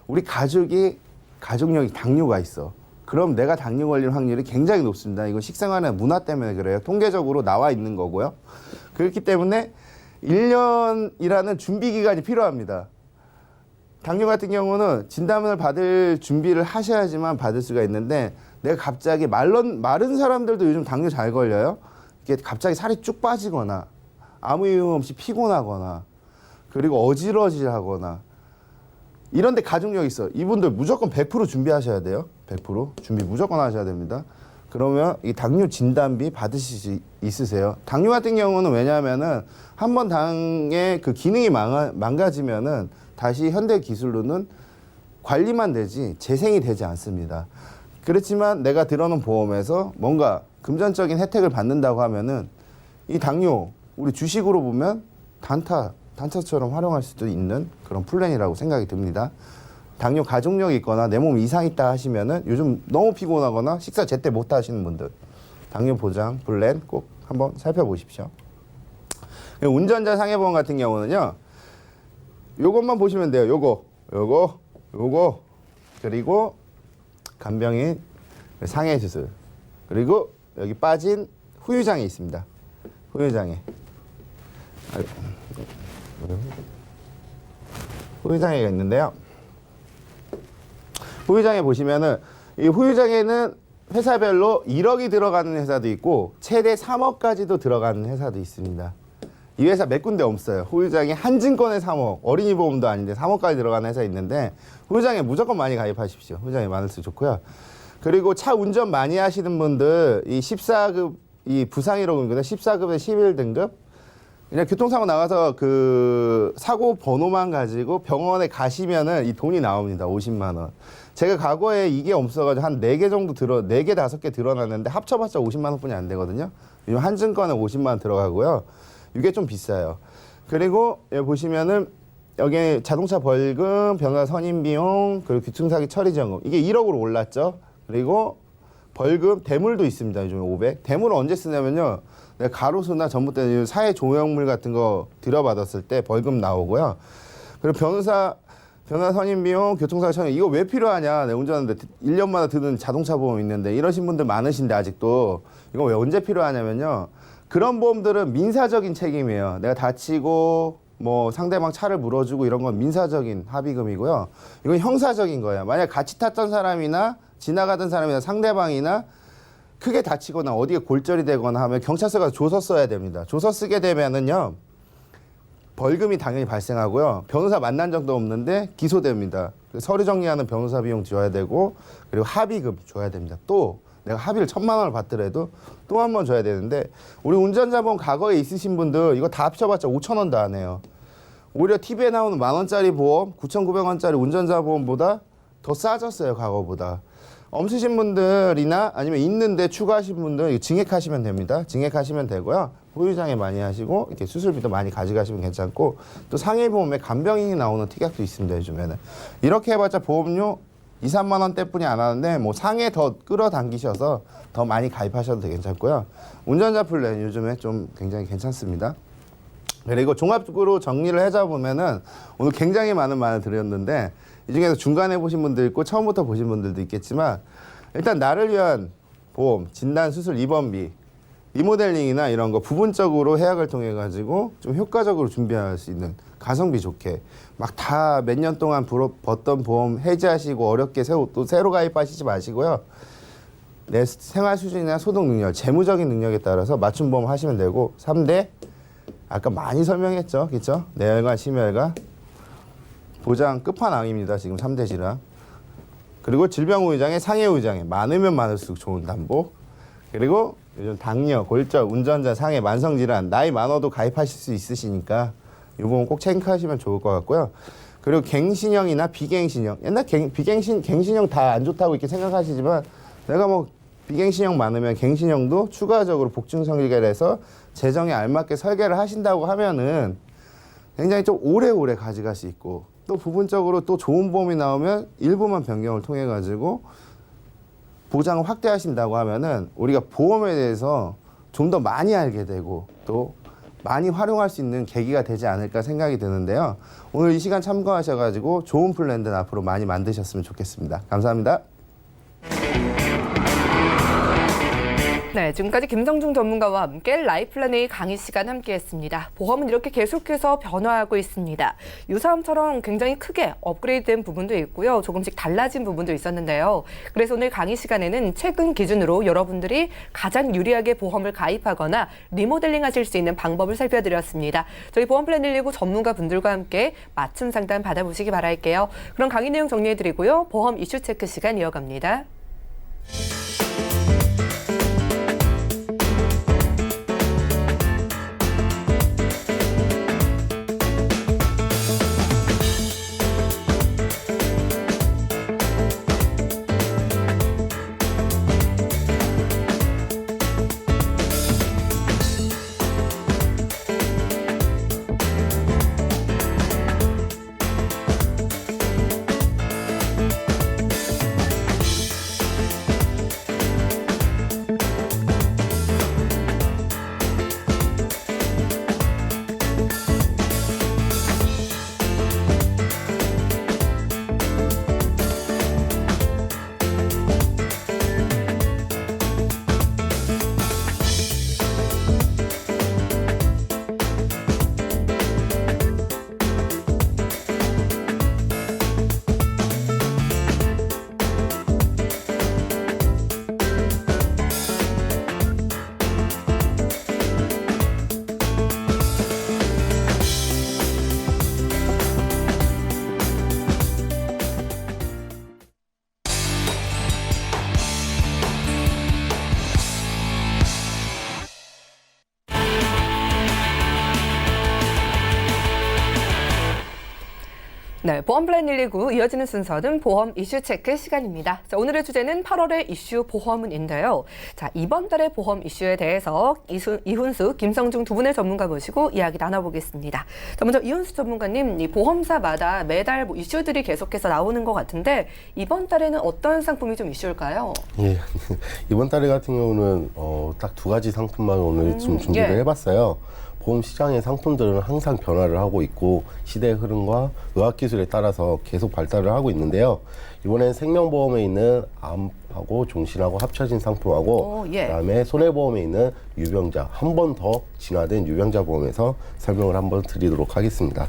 우리 가족력이 당뇨가 있어. 그럼 내가 당뇨 걸릴 확률이 굉장히 높습니다. 이거 식생활의 문화 때문에 그래요. 통계적으로 나와 있는 거고요. 그렇기 때문에 1년이라는 준비 기간이 필요합니다. 당뇨 같은 경우는 진단을 받을 준비를 하셔야지만 받을 수가 있는데 내가 갑자기 마른 사람들도 요즘 당뇨 잘 걸려요. 이게 갑자기 살이 쭉 빠지거나 아무 이유 없이 피곤하거나 그리고 어지러지하거나 이런데 가족력이 있어. 이분들 무조건 100% 준비하셔야 돼요. 100% 준비 무조건 하셔야 됩니다. 그러면 이 당뇨 진단비 받으실 수 있으세요. 당뇨 같은 경우는 왜냐하면은 한번 당의 그 기능이 망가지면은 다시 현대 기술로는 관리만 되지 재생이 되지 않습니다. 그렇지만 내가 들어놓은 보험에서 뭔가 금전적인 혜택을 받는다고 하면은 이 당뇨 우리 주식으로 보면 단타처럼 활용할 수도 있는 그런 플랜이라고 생각이 듭니다. 당뇨 가족력이 있거나 내 몸 이상 있다 하시면은 요즘 너무 피곤하거나 식사 제때 못 하시는 분들 당뇨 보장 플랜 꼭 한번 살펴보십시오. 운전자 상해보험 같은 경우는요. 요것만 보시면 돼요. 요거 그리고 간병인 상해 수술 그리고 여기 빠진 후유장애 있습니다. 후유장애가 있는데요. 후유장애 보시면은 이 후유장애는 회사별로 1억이 들어가는 회사도 있고 최대 3억까지도 들어가는 회사도 있습니다. 이 회사 몇 군데 없어요. 후유장애 한 증권에 3억, 어린이 보험도 아닌데 3억까지 들어가는 회사 있는데 후유장애 무조건 많이 가입하십시오. 후유장애 많을수록 좋고요. 그리고 차 운전 많이 하시는 분들 이 14급 이 부상이라고 하거든요. 14급에 11등급 그냥 교통사고 나가서 그 사고 번호만 가지고 병원에 가시면은 이 돈이 나옵니다. 50만 원. 제가 과거에 이게 없어가지고 한 4개 정도 4개, 5개 들어놨는데 합쳐봤자 50만 원뿐이 안 되거든요. 요즘 한 증권에 50만 원 들어가고요. 이게 좀 비싸요. 그리고 여기 보시면은 여기 자동차 벌금, 변호사 선임 비용, 그리고 교통사기 처리 지원금. 이게 1억으로 올랐죠. 그리고 벌금, 대물도 있습니다. 요즘에 500. 대물은 언제 쓰냐면요. 내가 가로수나 전봇대 사회 조형물 같은 거 들여받았을 때 벌금 나오고요. 그리고 변호사 선임 비용, 교통사고 처리 이거 왜 필요하냐? 내가 운전하는데 1년마다 드는 자동차 보험 있는데 이러신 분들 많으신데 아직도 이거 왜 언제 필요하냐면요. 그런 보험들은 민사적인 책임이에요. 내가 다치고 뭐 상대방 차를 물어주고 이런 건 민사적인 합의금이고요. 이건 형사적인 거예요. 만약 같이 탔던 사람이나 지나가던 사람이나 상대방이나 크게 다치거나 어디에 골절이 되거나 하면 경찰서 가서 조서 써야 됩니다. 조서 쓰게 되면은요. 벌금이 당연히 발생하고요. 변호사 만난 적도 없는데 기소됩니다. 서류 정리하는 변호사 비용 줘야 되고 그리고 합의금 줘야 됩니다. 또 내가 합의를 1,000만 원을 받더라도 또 한 번 줘야 되는데 우리 운전자 보험 과거에 있으신 분들 이거 다 합쳐봤자 5,000원도 안 해요. 오히려 TV에 나오는 10,000원짜리 보험, 9,900원짜리 운전자 보험보다 더 싸졌어요. 과거보다. 없으신 분들이나 아니면 있는데 추가하신 분들 증액하시면 됩니다. 증액하시면 되고요. 후유장애 많이 하시고 이렇게 수술비도 많이 가져가시면 괜찮고 또 상해보험에 간병인이 나오는 특약도 있습니다. 요즘에는. 이렇게 해봤자 보험료 2, 3만 원대뿐이 안 하는데 뭐 상해 더 끌어당기셔서 더 많이 가입하셔도 괜찮고요. 운전자 플랜 요즘에 좀 굉장히 괜찮습니다. 그리고 종합적으로 정리를 해잡으면은 오늘 굉장히 많은 말을 드렸는데 이 중에서 중간에 보신 분도 있고 처음부터 보신 분들도 있겠지만 일단 나를 위한 보험, 진단, 수술, 입원비, 리모델링이나 이런 거 부분적으로 해약을 통해 가지고 좀 효과적으로 준비할 수 있는 가성비 좋게 막 다 몇 년 동안 벗던 보험 해지하시고 어렵게 또 새로 가입하시지 마시고요. 내 생활 수준이나 소득 능력, 재무적인 능력에 따라서 맞춤 보험 하시면 되고 3대 아까 많이 설명했죠. 그렇죠? 뇌혈관, 심혈관 보장 끝판왕입니다. 지금 3대 질환. 그리고 질병의장애, 상해의장애 많으면 많을수록 좋은 담보. 그리고 요즘 당뇨, 골절, 운전자, 상해, 만성질환 나이 많아도 가입하실 수 있으시니까 이 부분 꼭 체크하시면 좋을 것 같고요. 그리고 갱신형이나 비갱신형, 옛날 갱신형 다 안 좋다고 이렇게 생각하시지만 내가 뭐 비갱신형 많으면 갱신형도 추가적으로 복중 설계를 해서 재정에 알맞게 설계를 하신다고 하면은 굉장히 좀 오래오래 가져갈 수 있고 또 부분적으로 또 좋은 보험이 나오면 일부만 변경을 통해 가지고 보장을 확대하신다고 하면은 우리가 보험에 대해서 좀 더 많이 알게 되고 또 많이 활용할 수 있는 계기가 되지 않을까 생각이 드는데요. 오늘 이 시간 참고하셔가지고 좋은 플랜들 앞으로 많이 만드셨으면 좋겠습니다. 감사합니다. 네, 지금까지 김성중 전문가와 함께 라이플랜의 강의 시간 함께했습니다. 보험은 이렇게 계속해서 변화하고 있습니다. 유사함처럼 굉장히 크게 업그레이드된 부분도 있고요. 조금씩 달라진 부분도 있었는데요. 그래서 오늘 강의 시간에는 최근 기준으로 여러분들이 가장 유리하게 보험을 가입하거나 리모델링 하실 수 있는 방법을 살펴드렸습니다. 저희 보험플랜 119 전문가 분들과 함께 맞춤 상담 받아보시기 바랄게요. 그럼 강의 내용 정리해드리고요. 보험 이슈 체크 시간 이어갑니다. 네, 보험플랜 119 이어지는 순서는 보험 이슈 체크 시간입니다. 자, 오늘의 주제는 8월의 이슈 보험은인데요. 자, 이번 달의 보험 이슈에 대해서 이훈수, 김성중 두 분의 전문가 모시고 이야기 나눠보겠습니다. 자, 먼저 이훈수 전문가님, 이 보험사마다 매달 이슈들이 계속해서 나오는 것 같은데 이번 달에는 어떤 상품이 좀 이슈일까요? 예, 이번 달에 같은 경우는 딱 두 가지 상품만 오늘 좀 준비를 해봤어요. 보험 시장의 상품들은 항상 변화를 하고 있고 시대의 흐름과 의학기술에 따라서 계속 발달을 하고 있는데요. 이번엔 생명보험에 있는 암하고 종신하고 합쳐진 상품하고 그다음에 손해보험에 있는 유병자, 한 번 더 진화된 유병자 보험에서 설명을 한번 드리도록 하겠습니다.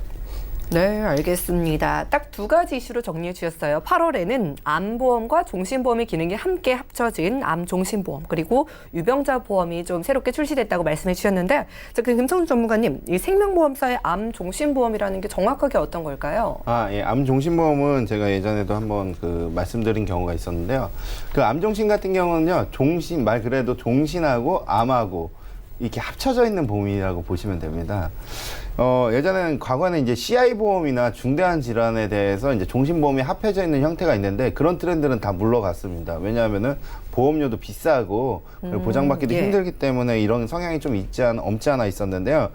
네, 알겠습니다. 딱 두 가지 이슈로 정리해 주셨어요. 8월에는 암보험과 종신보험의 기능이 함께 합쳐진 암종신보험, 그리고 유병자 보험이 좀 새롭게 출시됐다고 말씀해 주셨는데, 자, 김성준 전문가님, 이 생명보험사의 암종신보험이라는 게 정확하게 어떤 걸까요? 예, 암종신보험은 제가 예전에도 한번 말씀드린 경우가 있었는데요. 그 암종신 같은 경우는요, 종신, 말 그래도 종신하고 암하고 이렇게 합쳐져 있는 보험이라고 보시면 됩니다. 예전에는 과거에는 이제 CI 보험이나 중대한 질환에 대해서 이제 종신보험이 합해져 있는 형태가 있는데 그런 트렌드는 다 물러갔습니다. 왜냐하면은 보험료도 비싸고 보장받기도 힘들기 때문에 이런 성향이 좀 없지 않아 있었는데요.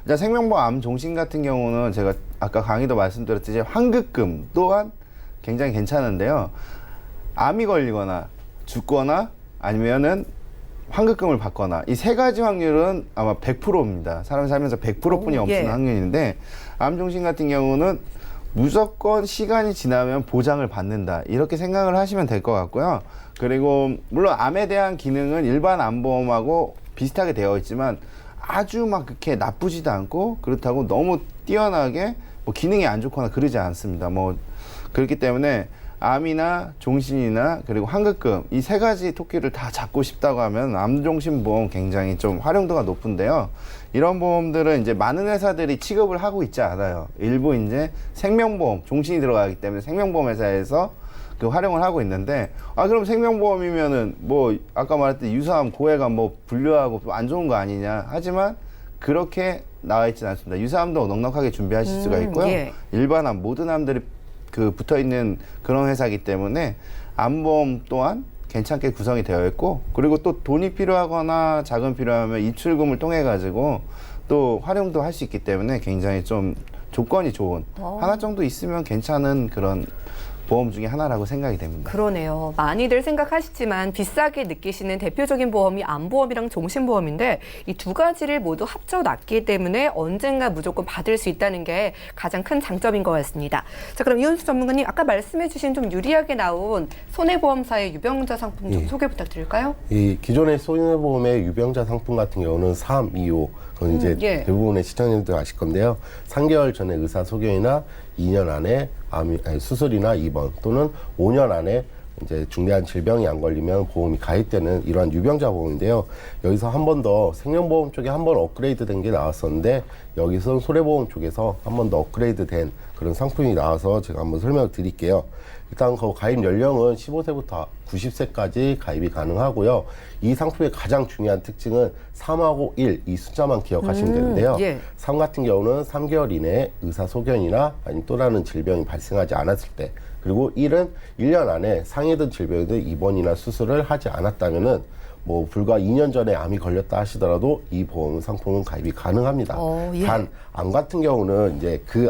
자, 생명보험 암종신 같은 경우는 제가 아까 강의도 말씀드렸듯이 환급금 또한 굉장히 괜찮은데요. 암이 걸리거나 죽거나 아니면은 환급금을 받거나 이 세 가지 확률은 아마 100%입니다. 사람이 살면서 100%뿐이 없는 확률인데 암종신 같은 경우는 무조건 시간이 지나면 보장을 받는다. 이렇게 생각을 하시면 될 것 같고요. 그리고 물론 암에 대한 기능은 일반 암보험하고 비슷하게 되어 있지만 아주 막 그렇게 나쁘지도 않고 그렇다고 너무 뛰어나게 뭐 기능이 안 좋거나 그러지 않습니다. 뭐 그렇기 때문에 암이나 종신이나 그리고 환급금 이 세 가지 토끼를 다 잡고 싶다고 하면 암종신보험 굉장히 좀 활용도가 높은데요. 이런 보험들은 이제 많은 회사들이 취급을 하고 있지 않아요. 일부 이제 생명보험, 종신이 들어가기 때문에 생명보험 회사에서 그 활용을 하고 있는데, 그럼 생명보험이면은 뭐 아까 말했듯이 유사암, 고해가 뭐 불료하고 안 좋은 거 아니냐. 하지만 그렇게 나와 있지는 않습니다. 유사암도 넉넉하게 준비하실 수가 있고요. 예. 일반 암, 모든 암들이 그 붙어 있는 그런 회사이기 때문에 암보험 또한 괜찮게 구성이 되어 있고, 그리고 또 돈이 필요하거나 자금 필요하면 입출금을 통해 가지고 또 활용도 할 수 있기 때문에 굉장히 좀 조건이 좋은 하나 정도 있으면 괜찮은 그런 보험 중에 하나라고 생각이 됩니다. 그러네요. 많이들 생각하시지만 비싸게 느끼시는 대표적인 보험이 암보험이랑 종신보험인데 이 두 가지를 모두 합쳐 놨기 때문에 언젠가 무조건 받을 수 있다는 게 가장 큰 장점인 것 같습니다. 자, 그럼 이현수 전문가님, 아까 말씀해 주신 좀 유리하게 나온 손해보험사의 유병자 상품 좀 소개 부탁드릴까요? 이 기존의 손해보험의 유병자 상품 같은 경우는 3, 2호 그건 이제 예. 대부분의 시청자님들 아실 건데요. 3개월 전에 의사소견이나 2년 안에 수술이나 입원 또는 5년 안에 이제 중대한 질병이 안 걸리면 보험이 가입되는 이러한 유병자 보험인데요. 여기서 한 번 더 생명보험 쪽에 한 번 업그레이드 된 게 나왔었는데, 여기서 손해보험 쪽에서 한 번 더 업그레이드 된 그런 상품이 나와서 제가 한번 설명을 드릴게요. 일단 그 가입 연령은 15세부터 90세까지 가입이 가능하고요. 이 상품의 가장 중요한 특징은 3하고 1, 이 숫자만 기억하시면 되는데요. 예. 3 같은 경우는 3개월 이내에 의사소견이나 아니면 또 다른 질병이 발생하지 않았을 때, 그리고 1은 1년 안에 상해든 질병이든 입원이나 수술을 하지 않았다면은 뭐 불과 2년 전에 암이 걸렸다 하시더라도 이 보험 상품은 가입이 가능합니다. 예. 단, 암 같은 경우는 이제 그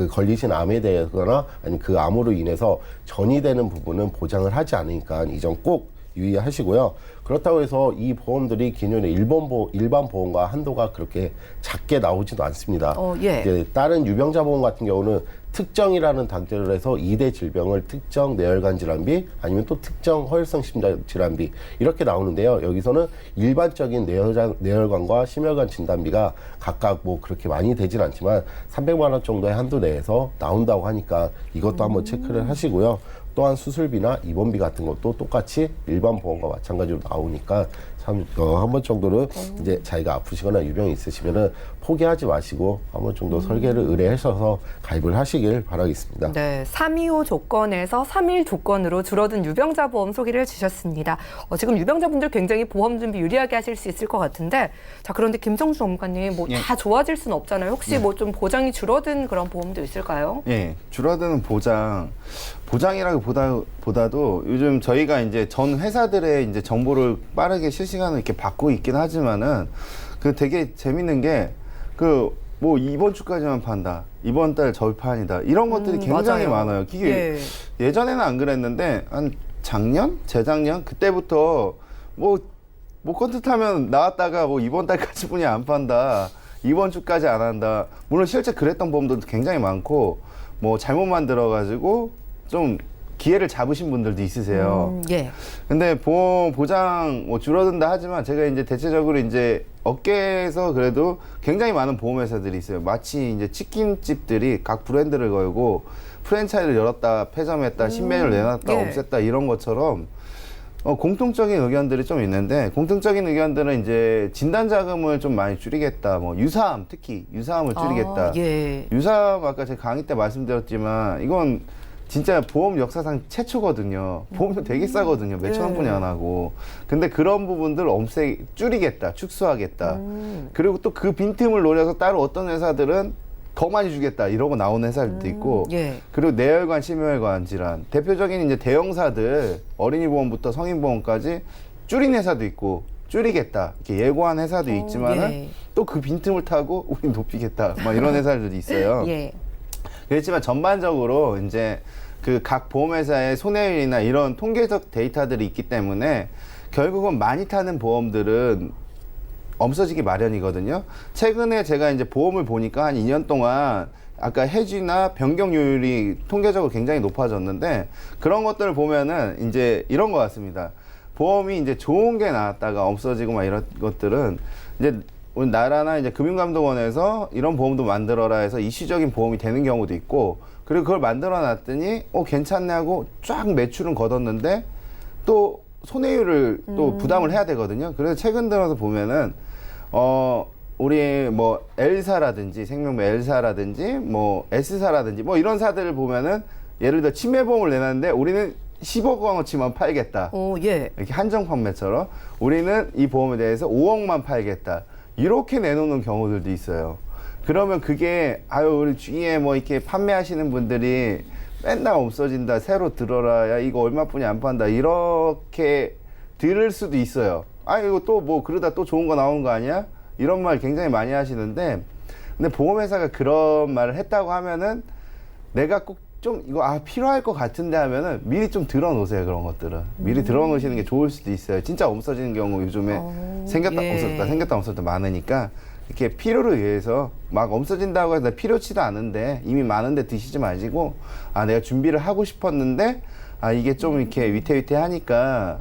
걸리신 암에 대해서나 아니면 그 암으로 인해서 전이되는 부분은 보장을 하지 않으니까 이 점 꼭 유의하시고요. 그렇다고 해서 이 보험들이 기존의 일반 보험과 한도가 그렇게 작게 나오지도 않습니다. 예. 이제 다른 유병자 보험 같은 경우는 특정이라는 단계를 해서 2대 질병을 특정 뇌혈관 질환비 아니면 또 특정 허혈성 심장 질환비 이렇게 나오는데요. 여기서는 일반적인 뇌혈관과 심혈관 진단비가 각각 뭐 그렇게 많이 되진 않지만 300만 원 정도의 한도 내에서 나온다고 하니까 이것도 한번 체크를 하시고요. 또한 수술비나 입원비 같은 것도 똑같이 일반 보험과 마찬가지로 나오니까 참 한 번 정도는 이제 자기가 아프시거나 유병이 있으시면은 포기하지 마시고 한 번 정도 설계를 의뢰하셔서 가입을 하시길 바라겠습니다. 네, 325 조건에서 3일 조건으로 줄어든 유병자 보험 소개를 해주셨습니다. 지금 유병자분들 굉장히 보험 준비 유리하게 하실 수 있을 것 같은데, 자, 그런데 김성수 전문가님, 뭐 다 좋아질 수는 없잖아요. 혹시 뭐 좀 보장이 줄어든 그런 보험도 있을까요? 예, 줄어드는 보장이라기보다도 요즘 저희가 이제 전 회사들의 이제 정보를 빠르게 실시간으로 이렇게 받고 있긴 하지만은 그 되게 재밌는 게 뭐 이번 주까지만 판다, 이번 달 절판이다, 이런 것들이 굉장히 맞아요. 많아요. 이게 예전에는 안 그랬는데 한 작년, 재작년 그때부터 뭐 컨트하면 나왔다가 뭐 이번 달까지뿐이 안 판다, 이번 주까지 안 한다. 물론 실제 그랬던 보험들도 굉장히 많고 뭐 잘못 만들어가지고 좀 기회를 잡으신 분들도 있으세요. 예. 근데 보험 보장 뭐 줄어든다 하지만 제가 이제 대체적으로 이제 업계에서 그래도 굉장히 많은 보험회사들이 있어요. 마치 이제 치킨집들이 각 브랜드를 걸고 프랜차이즈를 열었다, 폐점했다, 신메뉴를 내놨다, 예. 없앴다 이런 것처럼 공통적인 의견들이 좀 있는데, 공통적인 의견들은 이제 진단 자금을 좀 많이 줄이겠다, 뭐 유사암, 특히 유사암을 줄이겠다. 예. 유사암 아까 제가 강의 때 말씀드렸지만 이건 진짜 보험 역사상 최초거든요. 보험료 되게 싸거든요. 몇천 원뿐이 안 하고. 근데 그런 부분들 줄이겠다, 축소하겠다. 그리고 또 그 빈틈을 노려서 따로 어떤 회사들은 더 많이 주겠다 이러고 나오는 회사들도 있고. 예. 그리고 뇌혈관, 심혈관 질환. 대표적인 이제 대형사들, 어린이 보험부터 성인 보험까지 줄인 회사도 있고, 줄이겠다 이렇게 예고한 회사도 있지만은 예. 또 그 빈틈을 타고 우리 높이겠다 막 이런 회사들도 있어요. 예. 그렇지만 전반적으로 이제 그 각 보험회사의 손해율이나 이런 통계적 데이터들이 있기 때문에 결국은 많이 타는 보험들은 없어지기 마련이거든요. 최근에 제가 이제 보험을 보니까 한 2년 동안 아까 해지나 변경률이 통계적으로 굉장히 높아졌는데, 그런 것들을 보면은 이제 이런 것 같습니다. 보험이 이제 좋은 게 나왔다가 없어지고 막 이런 것들은 이제 우리 나라나 이제 금융감독원에서 이런 보험도 만들어라 해서 이슈적인 보험이 되는 경우도 있고, 그리고 그걸 만들어 놨더니 괜찮네 하고 쫙 매출은 거뒀는데 또 손해율을 또 부담을 해야 되거든요. 그래서 최근 들어서 보면은 우리 뭐 L사라든지 생명보 L사라든지 뭐 S사라든지 뭐 이런 사들을 보면은 예를 들어 침해보험을 내놨는데 우리는 10억 원어치만 팔겠다. 오, 예. 이렇게 한정 판매처럼 우리는 이 보험에 대해서 5억만 팔겠다. 이렇게 내놓는 경우들도 있어요. 그러면 그게 우리 주위에 뭐 이렇게 판매하시는 분들이 맨날 없어진다, 새로 들어라, 야 이거 얼마뿐이 안 판다, 이렇게 들을 수도 있어요. 이거 또 뭐 그러다 또 좋은 거 나오는 거 아니야? 이런 말 굉장히 많이 하시는데, 근데 보험회사가 그런 말을 했다고 하면은 내가 꼭 좀 이거 필요할 것 같은데 하면은 미리 좀 들어놓으세요. 그런 것들은 미리 들어놓으시는 게 좋을 수도 있어요. 진짜 없어지는 경우 요즘에 생겼다 예. 없어졌다 생겼다 없어졌다 많으니까, 이렇게 필요를 위해서 막 없어진다고 해서 필요치도 않은데 이미 많은데 드시지 마시고, 내가 준비를 하고 싶었는데 이게 좀 이렇게 위태위태하니까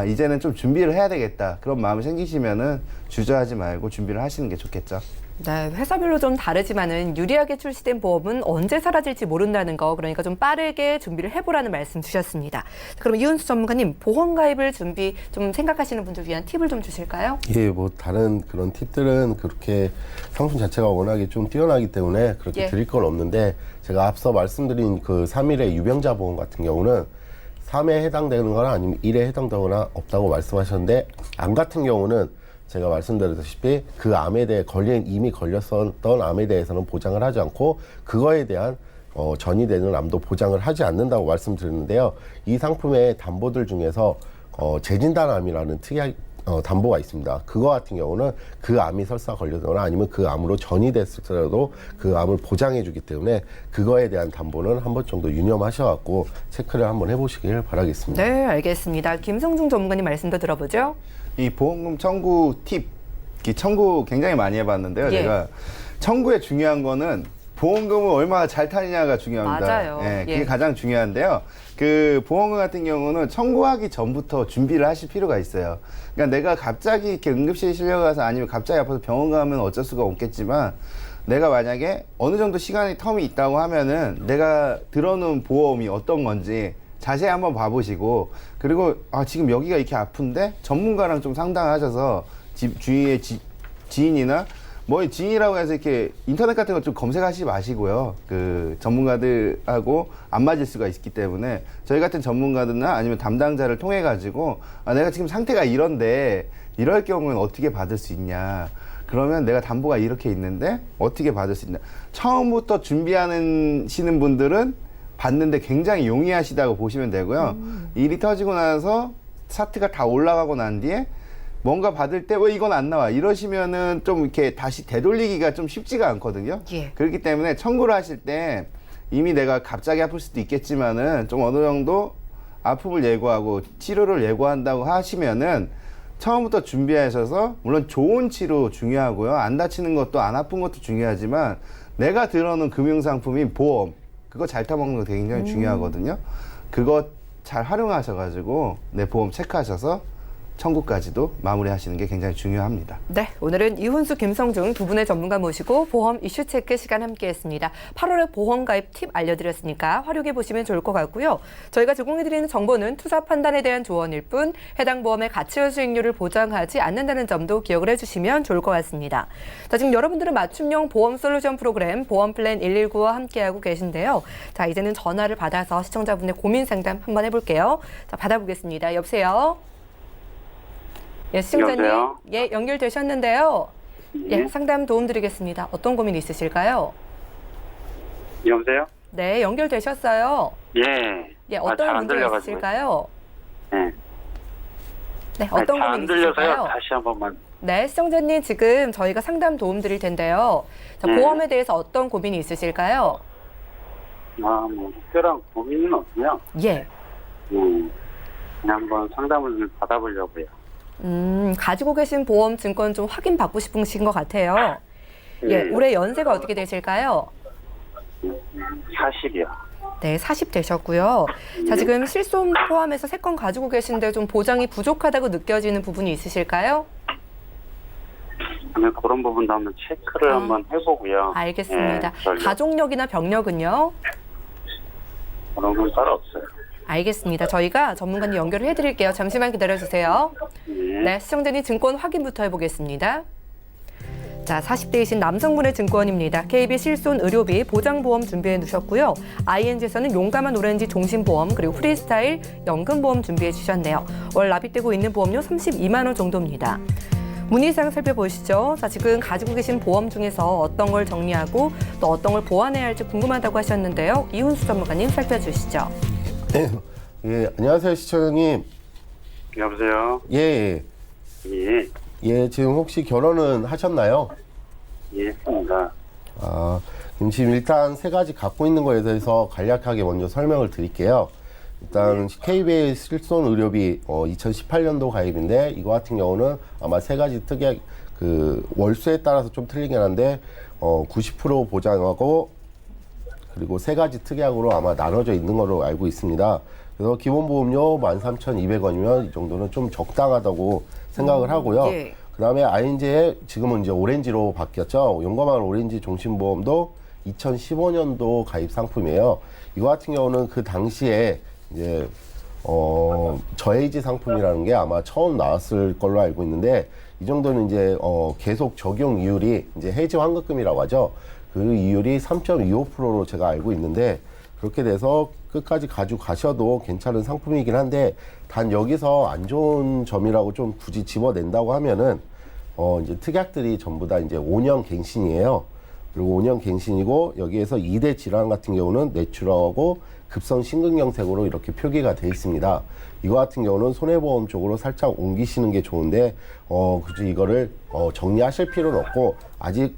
이제는 좀 준비를 해야 되겠다, 그런 마음이 생기시면은 주저하지 말고 준비를 하시는 게 좋겠죠. 네, 회사별로 좀 다르지만은 유리하게 출시된 보험은 언제 사라질지 모른다는 거, 그러니까 좀 빠르게 준비를 해보라는 말씀 주셨습니다. 그럼 이훈수 전문가님, 보험 가입을 준비 좀 생각하시는 분들 위한 팁을 좀 주실까요? 예, 뭐 다른 그런 팁들은 그렇게 상품 자체가 워낙에 좀 뛰어나기 때문에 그렇게 예. 드릴 건 없는데, 제가 앞서 말씀드린 그 3일의 유병자 보험 같은 경우는 3에 해당되는 거나 아니면 1에 해당되거나 없다고 말씀하셨는데, 암 같은 경우는 제가 말씀드렸다시피 그 암에 대해 이미 걸렸었던 암에 대해서는 보장을 하지 않고, 그거에 대한 전이되는 암도 보장을 하지 않는다고 말씀드렸는데요. 이 상품의 담보들 중에서 재진단암이라는 특이한 담보가 있습니다. 그거 같은 경우는 그 암이 설사 걸리거나 아니면 그 암으로 전이 됐을지라도 그 암을 보장해 주기 때문에, 그거에 대한 담보는 한 번 정도 유념하셔갖고 체크를 한번 해보시길 바라겠습니다. 네, 알겠습니다. 김성중 전문가님 말씀도 들어보죠. 이 보험금 청구 팁, 이 청구 굉장히 많이 해봤는데요. 예. 제가 청구에 중요한 거는 보험금을 얼마나 잘 타느냐가 중요합니다. 맞아요. 그게 예. 가장 중요한데요. 그 보험금 같은 경우는 청구하기 전부터 준비를 하실 필요가 있어요. 그러니까 내가 갑자기 이렇게 응급실에 실려가서 아니면 갑자기 아파서 병원 가면 어쩔 수가 없겠지만, 내가 만약에 어느 정도 시간이 텀이 있다고 하면은 내가 들어놓은 보험이 어떤 건지 자세히 한번 봐보시고, 그리고 지금 여기가 이렇게 아픈데 전문가랑 좀 상담하셔서 주위에 지인이나 뭐 지인이라고 해서 이렇게 인터넷 같은 거 좀 검색하시지 마시고요. 그 전문가들하고 안 맞을 수가 있기 때문에 저희 같은 전문가들이나 아니면 담당자를 통해 가지고 내가 지금 상태가 이런데 이럴 경우는 어떻게 받을 수 있냐, 그러면 내가 담보가 이렇게 있는데 어떻게 받을 수 있냐. 처음부터 준비하시는 분들은 받는데 굉장히 용이하시다고 보시면 되고요. 일이 터지고 나서 사트가 다 올라가고 난 뒤에 뭔가 받을 때 왜 이건 안 나와 이러시면은 좀 이렇게 다시 되돌리기가 좀 쉽지가 않거든요. 예. 그렇기 때문에 청구를 하실 때 이미 내가 갑자기 아플 수도 있겠지만은 좀 어느 정도 아픔을 예고하고 치료를 예고한다고 하시면은 처음부터 준비하셔서, 물론 좋은 치료 중요하고요. 안 다치는 것도 안 아픈 것도 중요하지만 내가 들어놓은 금융상품인 보험, 그거 잘 타먹는 거 굉장히 중요하거든요. 그거 잘 활용하셔가지고 내 보험 체크하셔서 청구까지도 마무리하시는 게 굉장히 중요합니다. 네, 오늘은 이훈수, 김성중 두 분의 전문가 모시고 보험 이슈 체크 시간 함께했습니다. 8월에 보험 가입 팁 알려드렸으니까 활용해 보시면 좋을 것 같고요. 저희가 제공해드리는 정보는 투자 판단에 대한 조언일 뿐 해당 보험의 가치와 수익률을 보장하지 않는다는 점도 기억을 해주시면 좋을 것 같습니다. 자, 지금 여러분들은 맞춤형 보험 솔루션 프로그램 보험 플랜 119와 함께하고 계신데요. 자, 이제는 전화를 받아서 시청자분의 고민 상담 한번 해볼게요. 자, 받아보겠습니다. 여보세요? 예, 시청자님. 여보세요? 예, 연결되셨는데요. 예, 상담 도움 드리겠습니다. 어떤 고민 있으실까요? 여보세요? 네, 연결되셨어요. 예. 예, 잘 어떤 안 문제 들려가지고. 있으실까요? 예. 네, 어떤 잘 고민 안 들려서요. 있으실까요? 다시 한 번만. 네, 시청자님 지금 저희가 상담 도움 드릴 텐데요. 자, 보험에 대해서 어떤 고민이 있으실까요? 뭐 특별한 고민은 없고요. 예. 그냥 한번 상담을 좀 받아보려고요. 가지고 계신 보험 증권 좀 확인 받고 싶으신 것 같아요. 예, 올해 연세가 어떻게 되실까요? 40이요. 네, 40 되셨고요. 자, 지금 실손 포함해서 3건 가지고 계신데 좀 보장이 부족하다고 느껴지는 부분이 있으실까요? 그런 부분도 한번 체크를 한번 해보고요. 알겠습니다. 예, 전력. 가족력이나 병력은요? 그런 건 따로 없어요. 알겠습니다. 저희가 전문가님 연결을 해드릴게요. 잠시만 기다려주세요. 네, 시청자님 증권 확인부터 해보겠습니다. 자, 40대이신 남성분의 증권입니다. KB 실손 의료비 보장보험 준비해 두셨고요. ING에서는 용감한 오렌지 종신보험 그리고 프리스타일 연금보험 준비해 주셨네요. 월 납입되고 있는 보험료 32만 원 정도입니다. 문의사항 살펴보시죠. 자, 지금 가지고 계신 보험 중에서 어떤 걸 정리하고 또 어떤 걸 보완해야 할지 궁금하다고 하셨는데요. 이훈수 전문가님 살펴주시죠. 예, 안녕하세요, 시청자님. 여보세요? 예, 예, 예, 지금 혹시 결혼은 하셨나요? 예, 했습니다. 아, 그럼 지금 일단 세 가지 갖고 있는 거에 대해서 간략하게 먼저 설명을 드릴게요. 일단 KBS 실손 의료비 2018년도 가입인데 이거 같은 경우는 아마 세 가지 특약 그 월수에 따라서 좀 틀리긴 한데 90% 보장하고 그리고 세 가지 특약으로 아마 나눠져 있는 걸로 알고 있습니다. 그래서 기본 보험료 13,200원이면 이 정도는 좀 적당하다고 생각을 하고요. 예. 그다음에 ING에 지금은 이제 오렌지로 바뀌었죠. 용감한 오렌지 종신보험도 2015년도 가입 상품이에요. 이거 같은 경우는 그 당시에 이제 저해지 상품이라는 게 아마 처음 나왔을 걸로 알고 있는데 이 정도는 이제 계속 적용 이율이 이제 해지 환급금이라고 하죠. 그 이율이 3.25%로 제가 알고 있는데 그렇게 돼서 끝까지 가지고 가셔도 괜찮은 상품이긴 한데 단 여기서 안 좋은 점이라고 좀 굳이 집어낸다고 하면은 이제 특약들이 전부 다 이제 5년 갱신이에요. 그리고 5년 갱신이고 여기에서 2대 질환 같은 경우는 뇌출혈하고 급성 심근경색으로 이렇게 표기가 돼 있습니다. 이거 같은 경우는 손해보험 쪽으로 살짝 옮기시는 게 좋은데 굳이 이거를 정리하실 필요는 없고 아직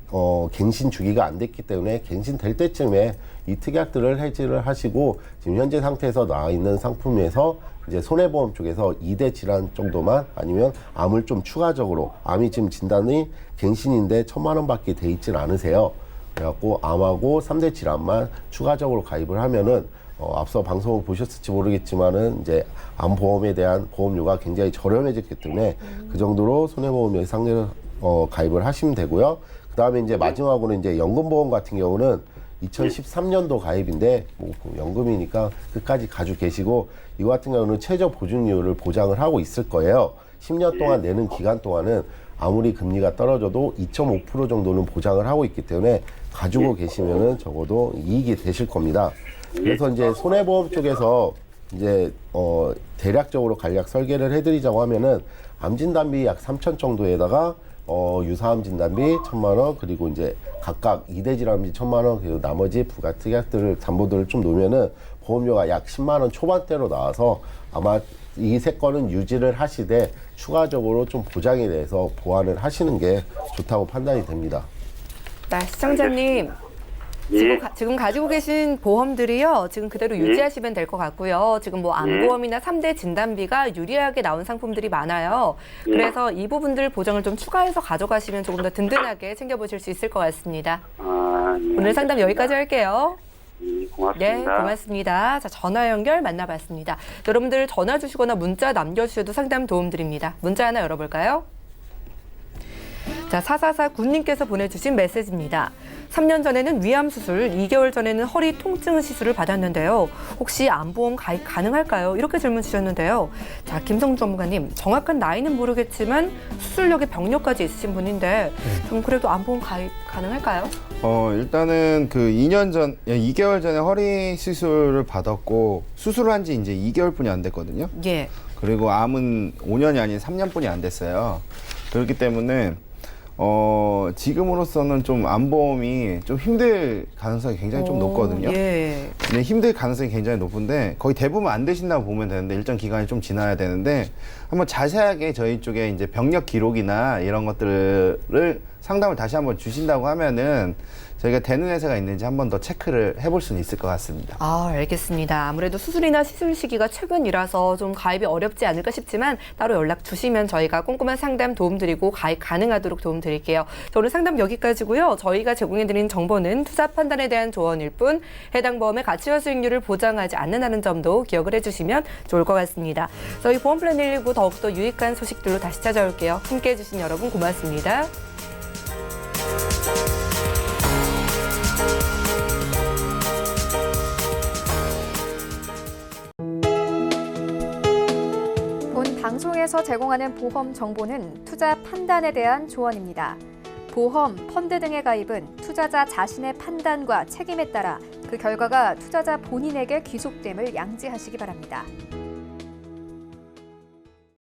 갱신 주기가 안 됐기 때문에 갱신될 때쯤에 이 특약들을 해지를 하시고 지금 현재 상태에서 나와 있는 상품에서 이제 손해보험 쪽에서 2대 질환 정도만 아니면 암을 좀 추가적으로 암이 지금 진단이 갱신인데 1,000만 원밖에 돼 있진 않으세요. 그래갖고 암하고 3대 질환만 추가적으로 가입을 하면은 앞서 방송을 보셨을지 모르겠지만은 이제 암보험에 대한 보험료가 굉장히 저렴해졌기 때문에 그 정도로 손해보험에 상대로 가입을 하시면 되고요. 그 다음에 이제 마지막으로 이제 연금보험 같은 경우는 2013년도 가입인데 뭐 연금이니까 끝까지 가지고 계시고 이거 같은 경우는 최저 보증료를 보장을 하고 있을 거예요. 10년 동안 내는 기간 동안은 아무리 금리가 떨어져도 2.5% 정도는 보장을 하고 있기 때문에 가지고 계시면은 적어도 이익이 되실 겁니다. 그래서 이제 손해보험 쪽에서 이제 대략적으로 간략 설계를 해드리자고 하면은 암진단비 약 3천 정도에다가 유사암 진단비 1,000만 원 그리고 이제 각각 2대 질환비 1,000만 원 그리고 나머지 부가 특약들을 담보들을 좀 놓으면은 보험료가 약 10만 원 초반대로 나와서 아마 이 세 건은 유지를 하시되 추가적으로 좀 보장에 대해서 보완을 하시는 게 좋다고 판단이 됩니다. 네, 시청자님. 예, 지금 가지고 계신 보험들이요. 지금 그대로 유지하시면 될 것 같고요. 지금 뭐 암보험이나 3대 진단비가 유리하게 나온 상품들이 많아요. 그래서 이 부분들 보장을 좀 추가해서 가져가시면 조금 더 든든하게 챙겨보실 수 있을 것 같습니다. 오늘 상담 여기까지 할게요. 고맙습니다. 네, 고맙습니다. 자, 전화 연결 만나봤습니다. 여러분들 전화 주시거나 문자 남겨주셔도 상담 도움 드립니다. 문자 하나 열어볼까요? 자, 4449님께서 보내주신 메시지입니다. 3년 전에는 위암 수술, 2개월 전에는 허리 통증 시술을 받았는데요. 혹시 암보험 가입 가능할까요? 이렇게 질문 주셨는데요. 자, 김성주 전문가님, 정확한 나이는 모르겠지만 수술력에 병력까지 있으신 분인데 좀 그래도 암보험 가입 가능할까요? 일단은 그 2개월 전에 허리 수술을 받았고 수술을 한 지 이제 2개월뿐이 안 됐거든요. 예. 그리고 암은 5년이 아닌 3년뿐이 안 됐어요. 그렇기 때문에 지금으로서는 좀 암보험이 좀 힘들 가능성이 굉장히 좀 높거든요. 예. 네, 힘들 가능성이 굉장히 높은데 거의 대부분 안 되신다고 보면 되는데 일정 기간이 좀 지나야 되는데 한번 자세하게 저희 쪽에 이제 병력 기록이나 이런 것들을 상담을 다시 한번 주신다고 하면은 저희가 되는 회사가 있는지 한 번 더 체크를 해볼 수는 있을 것 같습니다. 아, 알겠습니다. 아무래도 수술이나 시술 시기가 최근이라서 좀 가입이 어렵지 않을까 싶지만 따로 연락 주시면 저희가 꼼꼼한 상담 도움드리고 가입 가능하도록 도움드릴게요. 자, 오늘 상담 여기까지고요. 저희가 제공해드린 정보는 투자 판단에 대한 조언일 뿐 해당 보험의 가치와 수익률을 보장하지 않는다는 점도 기억을 해주시면 좋을 것 같습니다. 저희 보험 플랜 119 더욱더 유익한 소식들로 다시 찾아올게요. 함께해 주신 여러분 고맙습니다. 본 방송에서 제공하는 보험 정보는 투자 판단에 대한 조언입니다. 보험, 펀드 등의 가입은 투자자 자신의 판단과 책임에 따라 그 결과가 투자자 본인에게 귀속됨을 양지하시기 바랍니다.